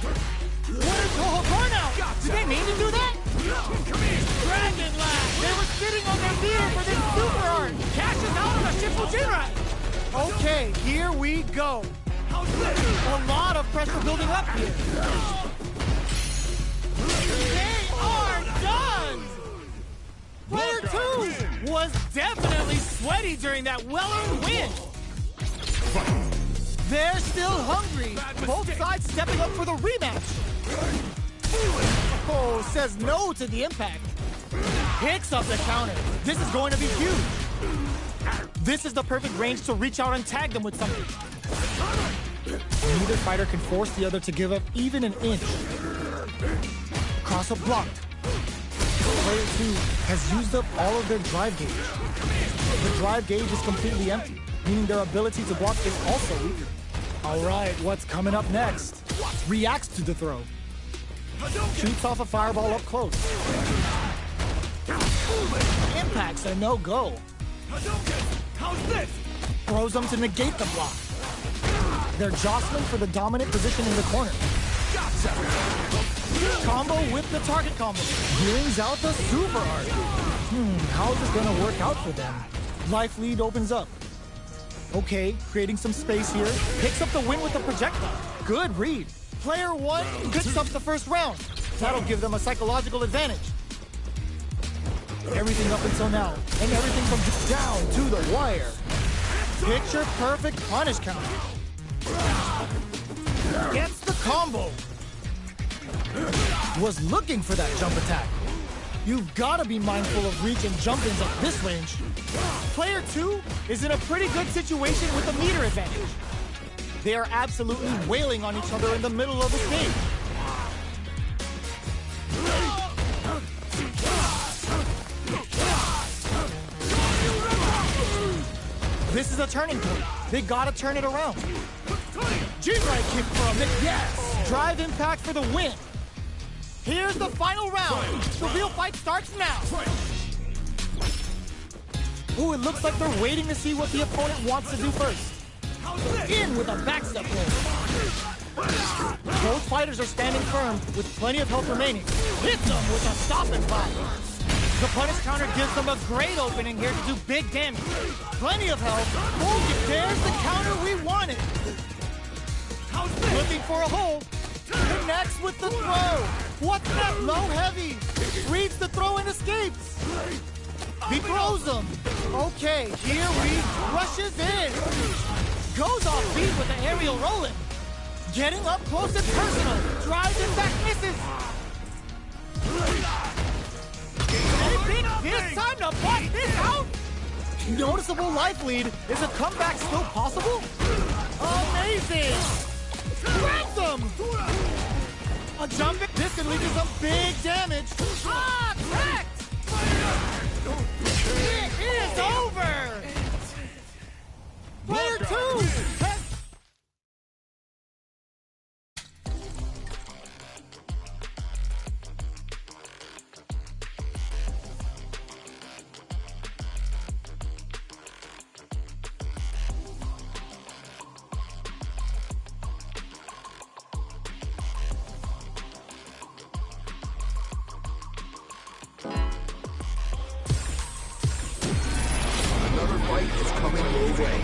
What is burnout? Did they mean to do that? Dragon Lash. They were sitting on their meter for this super art. Cashes out on a Shifu Jinrai. Okay, here we go. A lot of pressure building up here. They are done! Player two was definitely sweaty during that well-earned win. They're still hungry. Both sides stepping up for the rematch. Oh, says no to the impact. Picks up the counter. This is going to be huge. This is the perfect range to reach out and tag them with something. Neither fighter can force the other to give up even an inch. Cross-up blocked. Player two has used up all of their drive gauge. The drive gauge is completely empty, meaning their ability to block is also weaker. All right, what's coming up next? Reacts to the throw. Shoots off a fireball up close. Impacts a no-go. Throws them to negate the block. They're jostling for the dominant position in the corner. Combo with the target combo. Brings out the super art. How is this gonna work out for them? Life lead opens up. Okay, creating some space here. Picks up the win with the projectile. Good read. Player one picks up the first round. That'll give them a psychological advantage. Everything up until now, and everything from down to the wire. Picture perfect punish counter. Gets the combo. Was looking for that jump attack. You've got to be mindful of reach and jump-ins at this range. Player two is in a pretty good situation with a meter advantage. They are absolutely wailing on each other in the middle of the stage. This is a turning point. They gotta turn it around. Jinrai kick for a mix. Yes! Drive impact for the win. Here's the final round. The real fight starts now. Ooh, it looks like they're waiting to see what the opponent wants to do first. In with a backstep roll. Both fighters are standing firm with plenty of health remaining. Hits them with a stop and block. The punish counter gives them a great opening here to do big damage. Plenty of health. Oh, there's the counter we wanted. Looking for a hole. Connects with the throw. What's that? Low heavy. Reads the throw and escapes. He throws them. Okay, here we rushes in. Goes off beat with the aerial rolling. Getting up close and personal. Drives it back, misses. Big this time to bust this out. Noticeable life lead. Is a comeback still possible? Amazing. Grabs him. A jump. This can lead to some big damage. Ah, cracked. It is over. Player 2. Another fight is coming your way.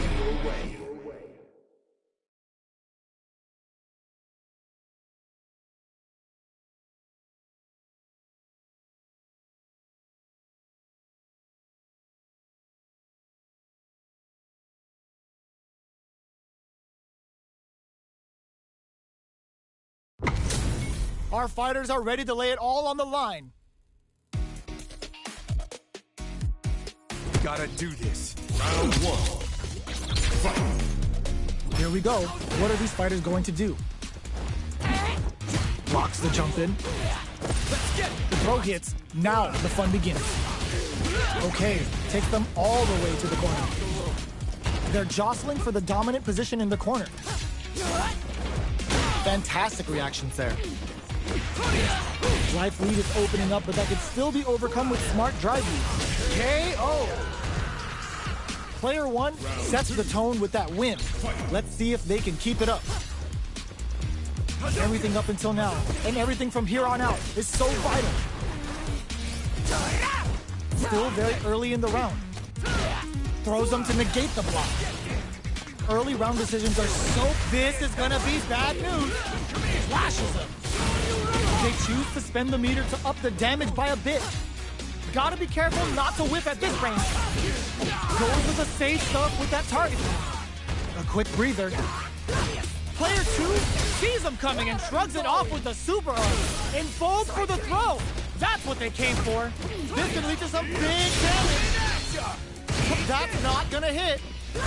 Our fighters are ready to lay it all on the line. Gotta do this. Round 1. Fight. Here we go. What are these fighters going to do? Blocks the jump in. The throw hits. Now the fun begins. Okay, takes them all the way to the corner. They're jostling for the dominant position in the corner. Fantastic reactions there. Life lead is opening up, but that could still be overcome with smart drive leads. KO! Player 1 sets the tone with that win. Let's see if they can keep it up. Everything up until now, and everything from here on out, is so vital. Still very early in the round. Throws them to negate the block. Early round decisions are so... This is gonna be bad news. Flashes them. They choose to spend the meter to up the damage by a bit. Gotta be careful not to whiff at this range. Goes with the safe stuff with that target. A quick breather. Player 2 sees him coming and shrugs it off with the super arm. And folds for the throw. That's what they came for. This could lead to some big damage. That's not gonna hit. A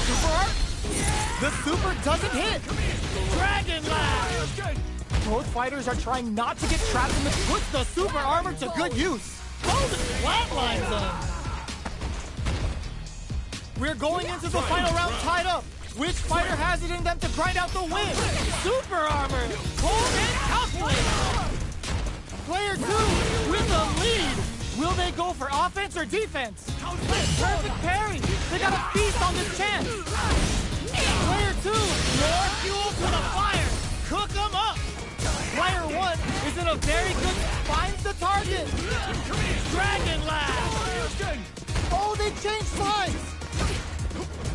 super arm? The super doesn't hit. Dragon Lash. Both fighters are trying not to get trapped in the... Puts the super armor to good use. Golden flatlines them. We're going into the final round tied up. Which fighter has it in them to grind out the win? Super armor. Hold and calculate. Player 2 with the lead. Will they go for offense or defense? Perfect parry. They got a feast on this chance. Player 2, more fuel to the fire. Cook them up. Player 1 is in a very good... Finds the target. Dragon Lash. Oh, they changed sides.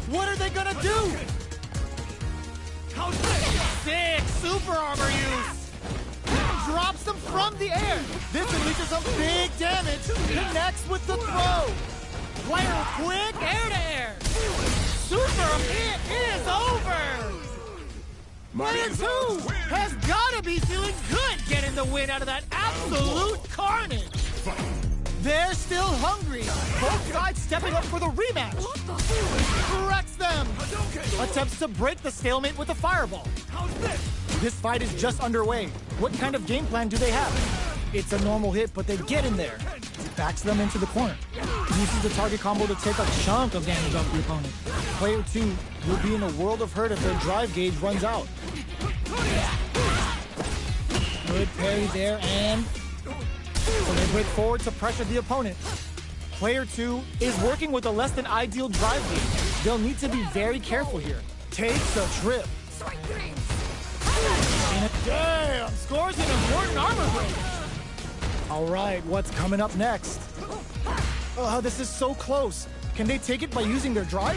What are they gonna do? Sick super armor use. Drops them from the air. This can lead to some big damage. Connects with the throw. Player quick air to air. Super, it is over. Player 2 has gotta be feeling good getting the win out of that absolute carnage. They're still hungry. Both sides stepping up for the rematch. Corrects them. Attempts to break the stalemate with a fireball. This fight is just underway. What kind of game plan do they have? It's a normal hit, but they get in there. Backs them into the corner. Uses the target combo to take a chunk of damage off the opponent. Player 2 will be in a world of hurt if their drive gauge runs out. Good parry there, and... So they break forward to pressure the opponent. Player 2 is working with a less than ideal drive gauge. They'll need to be very careful here. Takes a trip. Damn, scores an important armor break. All right, what's coming up next? This is so close. Can they take it by using their drive?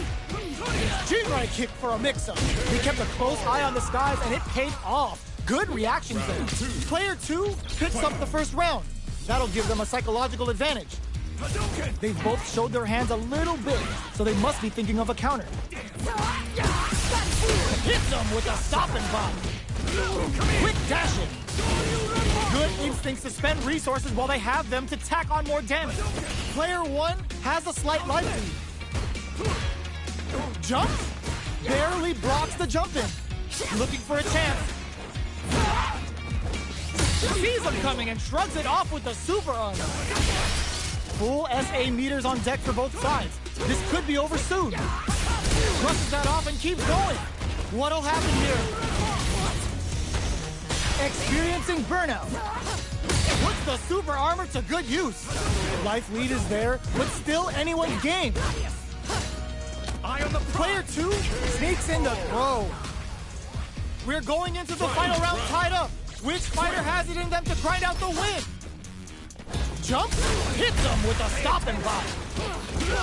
G-right kick for a mix-up. They kept a close eye on the skies, and it paid off. Good reactions there. Player 2 picks up the first round. That'll give them a psychological advantage. They've both showed their hands a little bit, so they must be thinking of a counter. Hits them with a stopping bomb. Quick dashing. Good instincts to spend resources while they have them to tack on more damage. Player 1 has a slight life lead. Jump? Barely blocks the jump in. Looking for a chance. Sees him coming and shrugs it off with the super arm. Full SA meters on deck for both sides. This could be over soon. Brushes that off and keeps going. What'll happen here? Experiencing burnout. Puts the super armor to good use. Life lead is there, but still anyone's game. Player 2 sneaks in the throw. We're going into the final round tied up. Which fighter has it in them to grind out the win? Jump, hits them with a stopping block.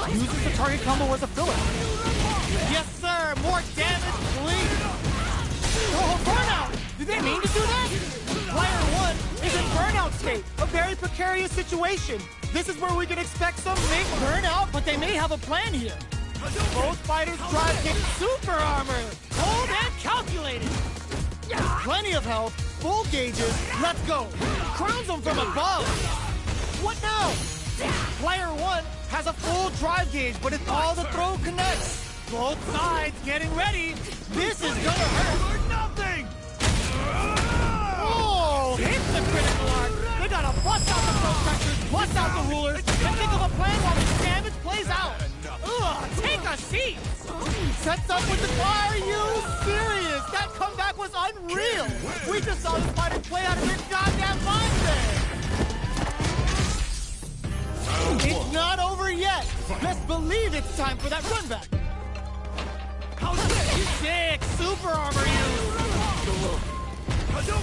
Uses the target combo as a filler. Yes, sir, more damage, please. Oh, burnout! Did they mean to do that? Player 1 is in burnout state, a very precarious situation. This is where we can expect some big burnout, but they may have a plan here. Both fighters drive kick super armor. Cold and calculated. Plenty of health, full gauges, let's go. Crowns them from above. What now? Player 1 has a full drive gauge, but it's all the throw connects. Both sides getting ready. This is gonna hurt. Nothing. Oh, hits the critical arc. They gotta bust out the protectors, bust out the rulers, and think of a plan while the damage plays out. Ugh, take a seat. Sets up with the fire. Are you serious? That comeback was unreal. We just saw the fighter play out of his goddamn mind there. It's not over yet. Best believe it's time for that run back. Sick super armor use.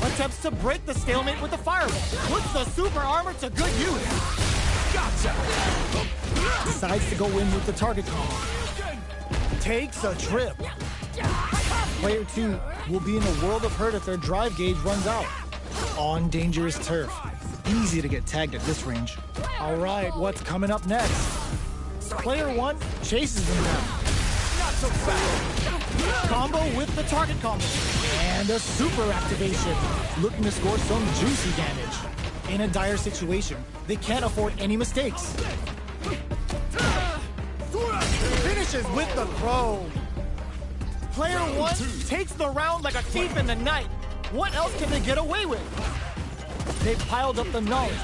Attempts to break the stalemate with the fireball. Puts the super armor to good use. Gotcha. Decides to go in with the target combo. Takes a trip. Player 2 will be in a world of hurt if their drive gauge runs out. On dangerous turf. Easy to get tagged at this range. All right, what's coming up next? Player 1 chases them down. Not so fast. Combo with the target combo. And a super activation. Looking to score some juicy damage. In a dire situation, they can't afford any mistakes. Finishes with the throw. Player 1 takes the round like a thief in the night. What else can they get away with? They've piled up the knowledge.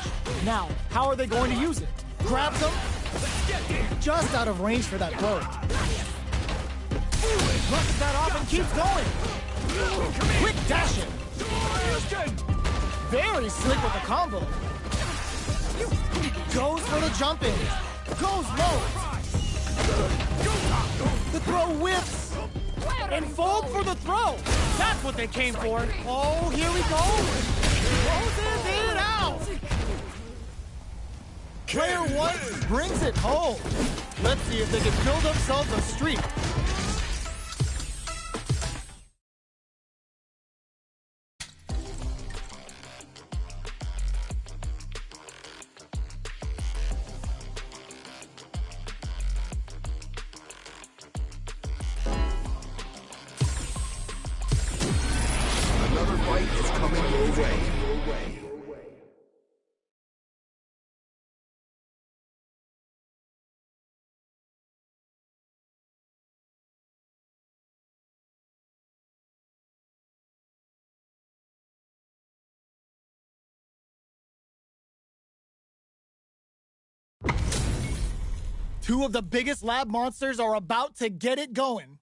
Now, how are they going to use it? Grabs them. Just out of range for that throw. Brushes that off and keeps going. Quick dashing. Very slick with the combo. Goes for the jump in. Goes low. The throw whips. And fold for the throw. That's what they came for. Oh, here we go. Closes it out. Player 1 brings it home. Let's see if they can build themselves a streak. Another fight is coming your way. Two of the biggest lab monsters are about to get it going.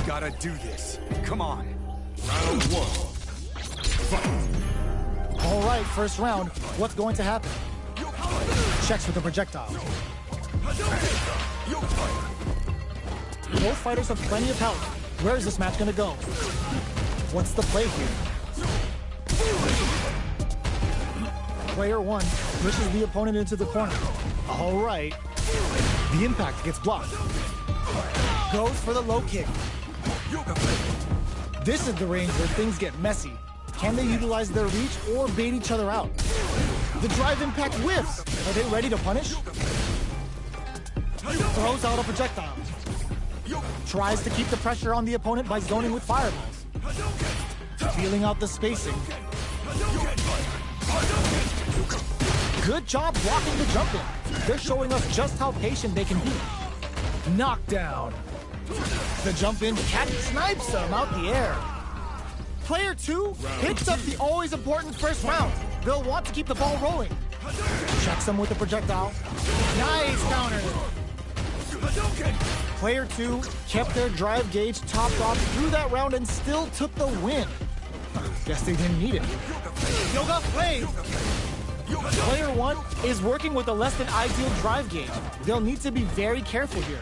Gotta do this. Come on. Round 1. Fight. All right, first round. What's going to happen? Checks with the projectile. Both fighters have plenty of health. Where is this match going to go? What's the play here? Player 1 pushes the opponent into the corner. All right. The impact gets blocked. Goes for the low kick. This is the range where things get messy. Can they utilize their reach or bait each other out? The drive impact whiffs. Are they ready to punish? Throws out a projectile. Tries to keep the pressure on the opponent by zoning with fireballs. Feeling out the spacing. Good job blocking the jump in. They're showing us just how patient they can be. Knockdown. The jump in cat snipes him out the air. Player 2 picks up the always important first round. They'll want to keep the ball rolling. Checks him with a projectile. Nice counter. Player 2 kept their drive gauge topped off through that round and still took the win. Guess they didn't need it. Yoga plays. Player 1 is working with a less than ideal drive gauge. They'll need to be very careful here.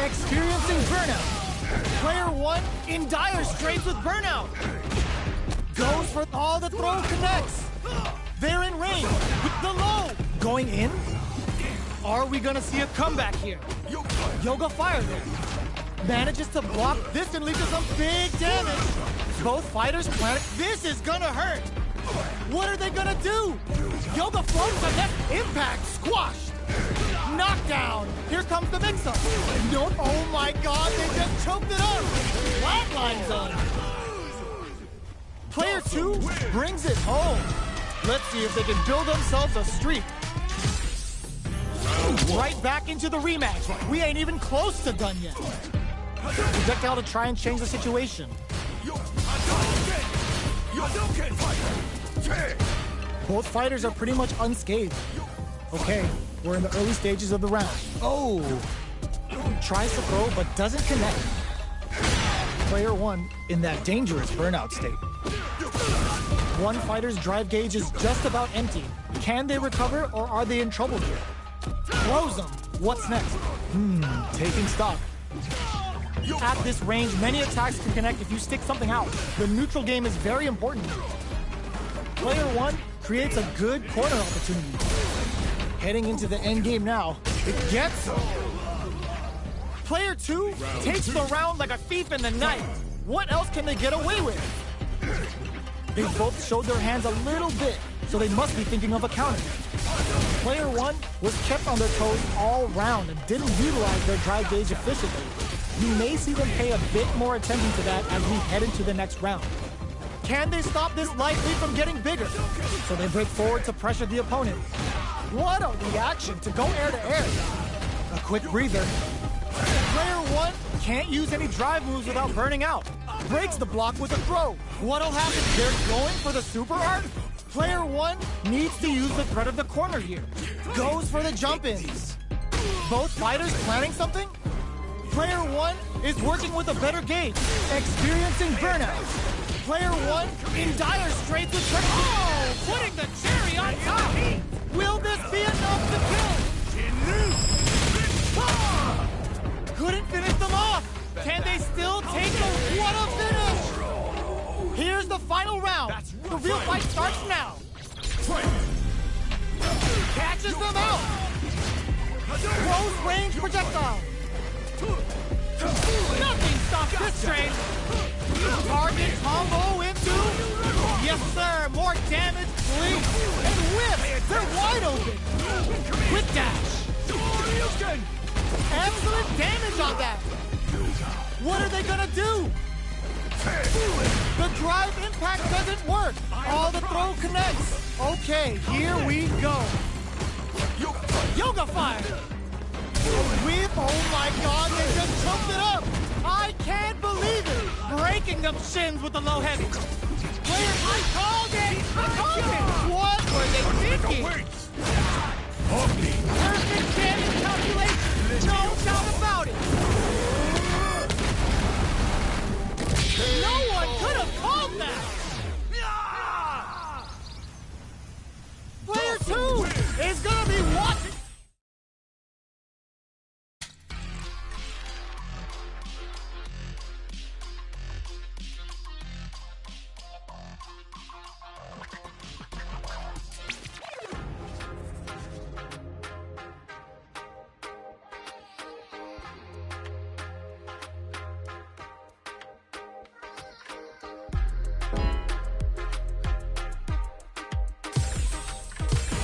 Experiencing burnout. Player 1 in dire straits with burnout. Goes for all the throw connects. They're in range with the low. Going in? Are we gonna see a comeback here? Yoga fire there. Manages to block this and leads to some big damage. Both fighters planet. This is gonna hurt. What are they gonna do? Yoga floats and that impact squashed. Knockdown. Here comes the mix-up. Nope. Oh my God, they just choked it up. Flatline zone. Player 2 brings it home. Let's see if they can build themselves a streak. Right back into the rematch. We ain't even close to done yet. Projectile to try and change the situation. Both fighters are pretty much unscathed. Okay, we're in the early stages of the round. Oh! Tries to throw, but doesn't connect. Player 1 in that dangerous burnout state. One fighter's drive gauge is just about empty. Can they recover, or are they in trouble here? Throws them. What's next? Taking stock. At this range, many attacks can connect if you stick something out. The neutral game is very important. Player 1 creates a good corner opportunity. Heading into the end game now. It gets him. Player 2 takes the round like a thief in the night. What else can they get away with? They both showed their hands a little bit, so they must be thinking of a counter. Player 1 was kept on their toes all round and didn't utilize their drive gauge efficiently. You may see them pay a bit more attention to that as we head into the next round. Can they stop this light lead from getting bigger? So they break forward to pressure the opponent. What a reaction to go air to air. A quick breather. Player 1 can't use any drive moves without burning out. Breaks the block with a throw. What'll happen? They're going for the super art? Player 1 needs to use the threat of the corner here. Goes for the jump-ins. Both fighters planning something? Player 1 is working with a better gauge, experiencing burnout. Player 1 in dire straits with pressure. Oh, putting the cherry on top. Will this be enough to kill? Couldn't finish them off. Can they still take the what a finish? Here's the final round. The real fight starts now. Catches them out. Close range projectile. Nothing stops this train. Target combo into. Yes, sir. More damage, please. And whip. They're wide open. Quick dash. Excellent damage on that. What are they gonna do? The drive impact doesn't work. All the throw connects. Okay, here we go. Yoga fire. A whip. Oh my God, they just choked it up. I can't believe it. Breaking them shins with the low heavy. Player, I called it. I called it. What were they thinking? Perfect damage calculation. No doubt about it. No one could have called that! Player 2 is gonna be watching.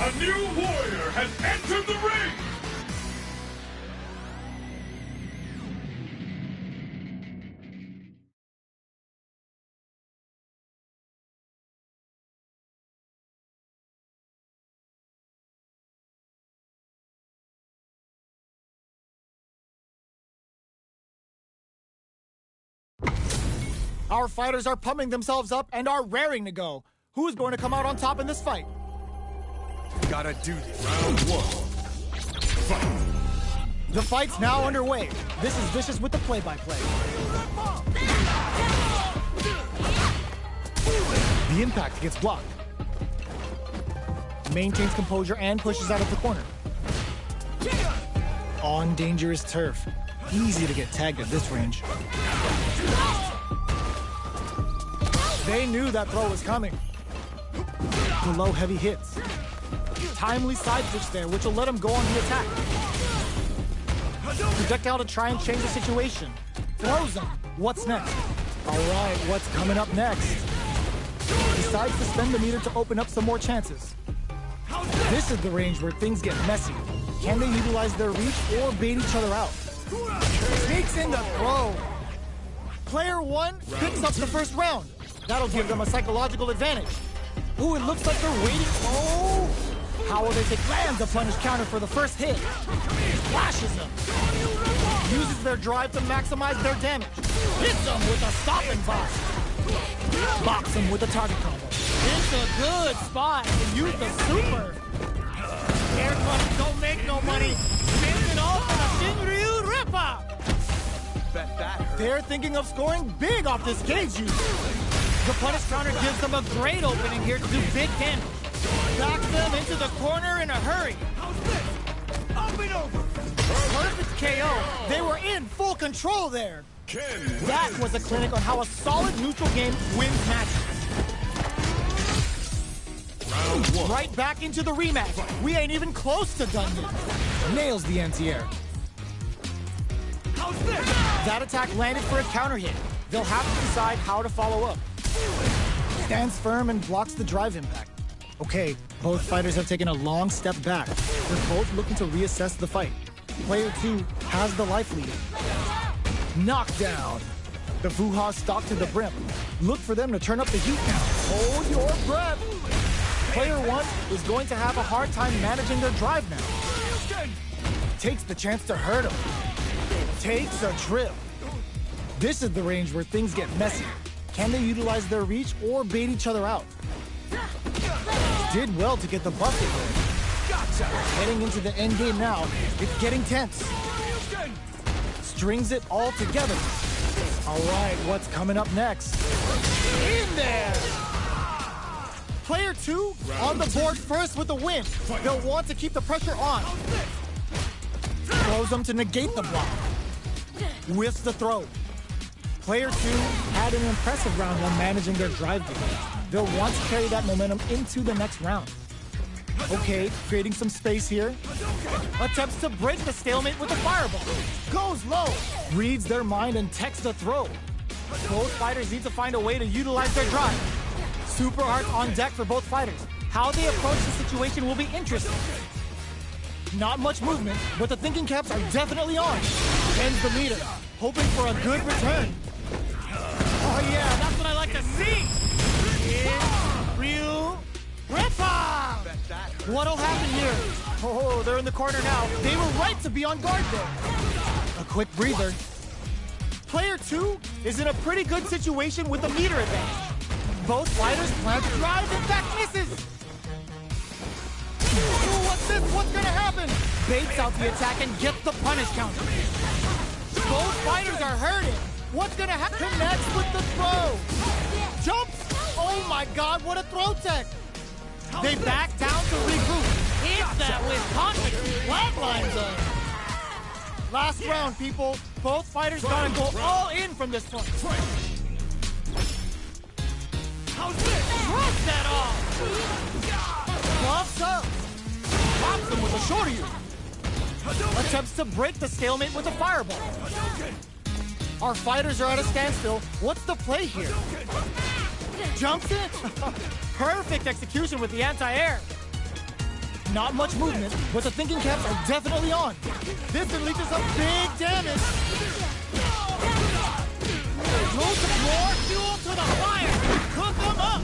A new warrior has entered the ring! Our fighters are pumping themselves up and are raring to go. Who's going to come out on top in this fight? Gotta do this. Round one. Fight. The fight's now underway. This is Vicious with the play-by-play. The impact gets blocked. Maintains composure and pushes out of the corner. On dangerous turf. Easy to get tagged at this range. They knew that throw was coming. Below heavy hits. Timely side switch there, which will let him go on the attack. Projectile to try and change the situation. Throws him. What's next? All right, what's coming up next? Decides to spend the meter to open up some more chances. This is the range where things get messy. Can they utilize their reach or bait each other out? Sneaks in the throw. Player one picks up the first round. That'll give them a psychological advantage. Ooh, it looks like they're waiting. Oh! How will they take lands a punish counter for the first hit? Flashes them. Uses their drive to maximize their damage. Hits them with a stopping box. Box them with a target combo. It's a good spot to use the super. Air clubs don't make no money. Spins it all for the Shinryu Ripper. Bet that hurt. They're thinking of scoring big off this gauge use. The punish counter gives them a great opening here to do big damage. Backs them into the corner in a hurry. Up and over. Perfect KO. They were in full control there. That was a clinic on how a solid neutral game wins matches. Round one. Right back into the rematch. We ain't even close to done yet. Nails the anti-air. That attack landed for a counter hit. They'll have to decide how to follow up. Stands firm and blocks the drive impact. Okay, both fighters have taken a long step back. They're both looking to reassess the fight. Player two has the life lead. Knockdown. The Vuha stalk to the brim. Look for them to turn up the heat now. Hold your breath. Player one is going to have a hard time managing their drive now. Takes the chance to hurt him. Takes a trip. This is the range where things get messy. Can they utilize their reach or bait each other out? Did well to get the bucket there. Heading into the end game now, it's getting tense. Strings it all together. All right, what's coming up next? In there! Player two on the board first with the win. They'll want to keep the pressure on. Throws them to negate the block. Whiffs the throw. Player two had an impressive round while managing their drive game. They'll want to carry that momentum into the next round. Okay, creating some space here. Attempts to break the stalemate with a fireball. Goes low. Reads their mind and techs the throw. Both fighters need to find a way to utilize their drive. Super art on deck for both fighters. How they approach the situation will be interesting. Not much movement, but the thinking caps are definitely on. Ends the meter, hoping for a good return. Oh yeah, that's what I like to see! In Ryu Ripper! What'll happen here? Oh, they're in the corner now. They were right to be on guard there. A quick breather. Player two is in a pretty good situation with the meter advantage. Both fighters plan to drive, in fact misses! Ooh, what's this? What's gonna happen? Baits out the attack and gets the punish counter. Both fighters are hurting. What's gonna happen? Connects with the throw. Jumps! Oh my god, what a throw tech! They back down to regroup. Hits that with confidence. Flatlines them. Last round, people. Both fighters gotta go all in from this one. Drops that off. Buffs up. Pops him with a shoryu. Attempts to break the stalemate with a fireball. Our fighters are at a standstill. What's the play here? Jumps in. Perfect execution with the anti-air. Not much movement, but the thinking caps are definitely on. This unleashes some big damage. Throw some more fuel to the fire. Cook them up.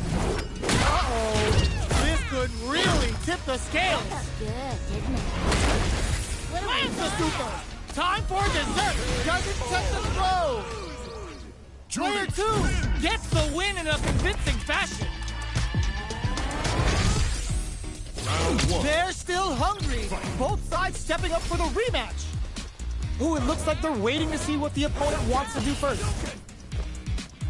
Uh-oh. This could really tip the scales. Good, didn't it? Lands the super. Time for dessert. Doesn't touch the throw. Player 2 gets the win in a convincing fashion. They're still hungry. Both sides stepping up for the rematch. Ooh, it looks like they're waiting to see what the opponent wants to do first.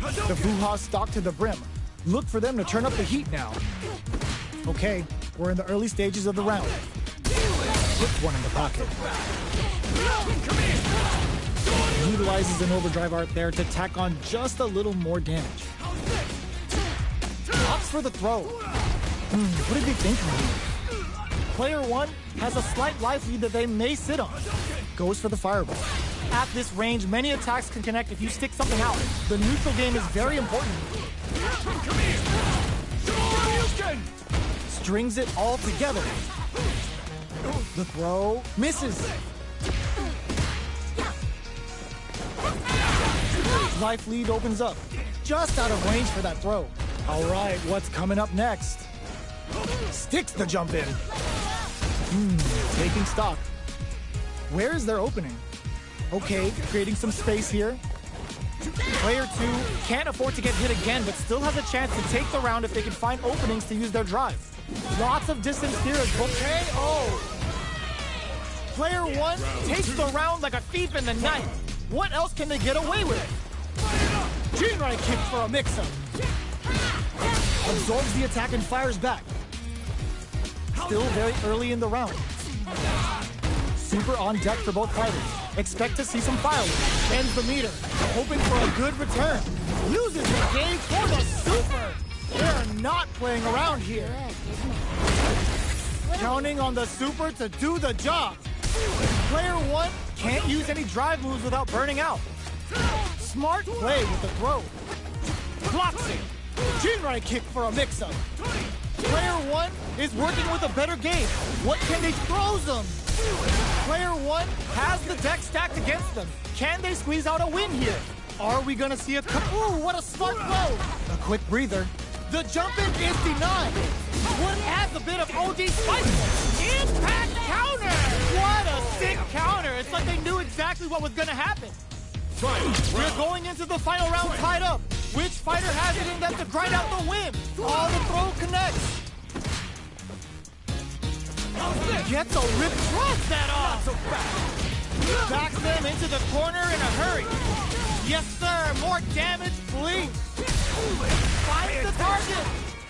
The Vuha's stocked to the brim. Look for them to turn up the heat now. Okay, we're in the early stages of the round. Put one in the pocket. Utilizes an overdrive art there to tack on just a little more damage. Opts for the throw. What did he think of me? Player 1 has a slight life lead that they may sit on. Goes for the fireball. At this range, many attacks can connect if you stick something out. The neutral game is very important. Strings it all together. The throw misses. Life lead opens up. Just out of range for that throw. All right, what's coming up next? Sticks the jump in. Taking stock. Where is their opening? Okay, creating some space here. Player 2 can't afford to get hit again, but still has a chance to take the round if they can find openings to use their drive. Lots of distance here as bouquet. Oh! Player 1 takes the round like a thief in the night. What else can they get away with? Jinrai kick for a mix-up. Absorbs the attack and fires back. Still very early in the round. Super on deck for both fighters. Expect to see some fireworks. Spends the meter, hoping for a good return. Uses the gauge for the super. They're not playing around here. Counting on the super to do the job. Player 1 can't use any drive moves without burning out. Smart play with the throw. Blocks it. Jinrai kick for a mix-up. Player 1 is working with a better game. What can they throw them? Player 1 has the deck stacked against them. Can they squeeze out a win here? Are we gonna see a ooh, what a smart throw! A quick breather. The jump in is denied. What adds a bit of OD spiteful? Impact counter! What a sick counter! It's like they knew exactly what was gonna happen. We're going into the final round tied up. Which fighter has it in them to grind out the win? All the throw connects. Gets a rip, throws that off. Backs them into the corner in a hurry. Yes, sir. More damage, please. Finds the target.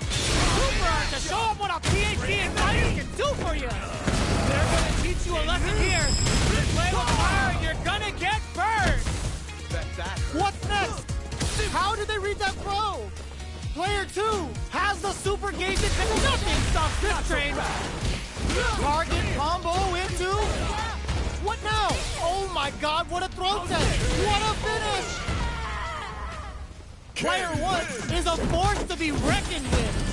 Super to show them what a PhD in fighting can do for you. They're going to teach you a lesson here. You play with fire and you're going to get burned. What's next? How did they read that throw? Player 2 has the super gauge and nothing stops this train. Target combo into... What now? Oh my god, what a throw test! What a finish! Player 1 is a force to be reckoned with.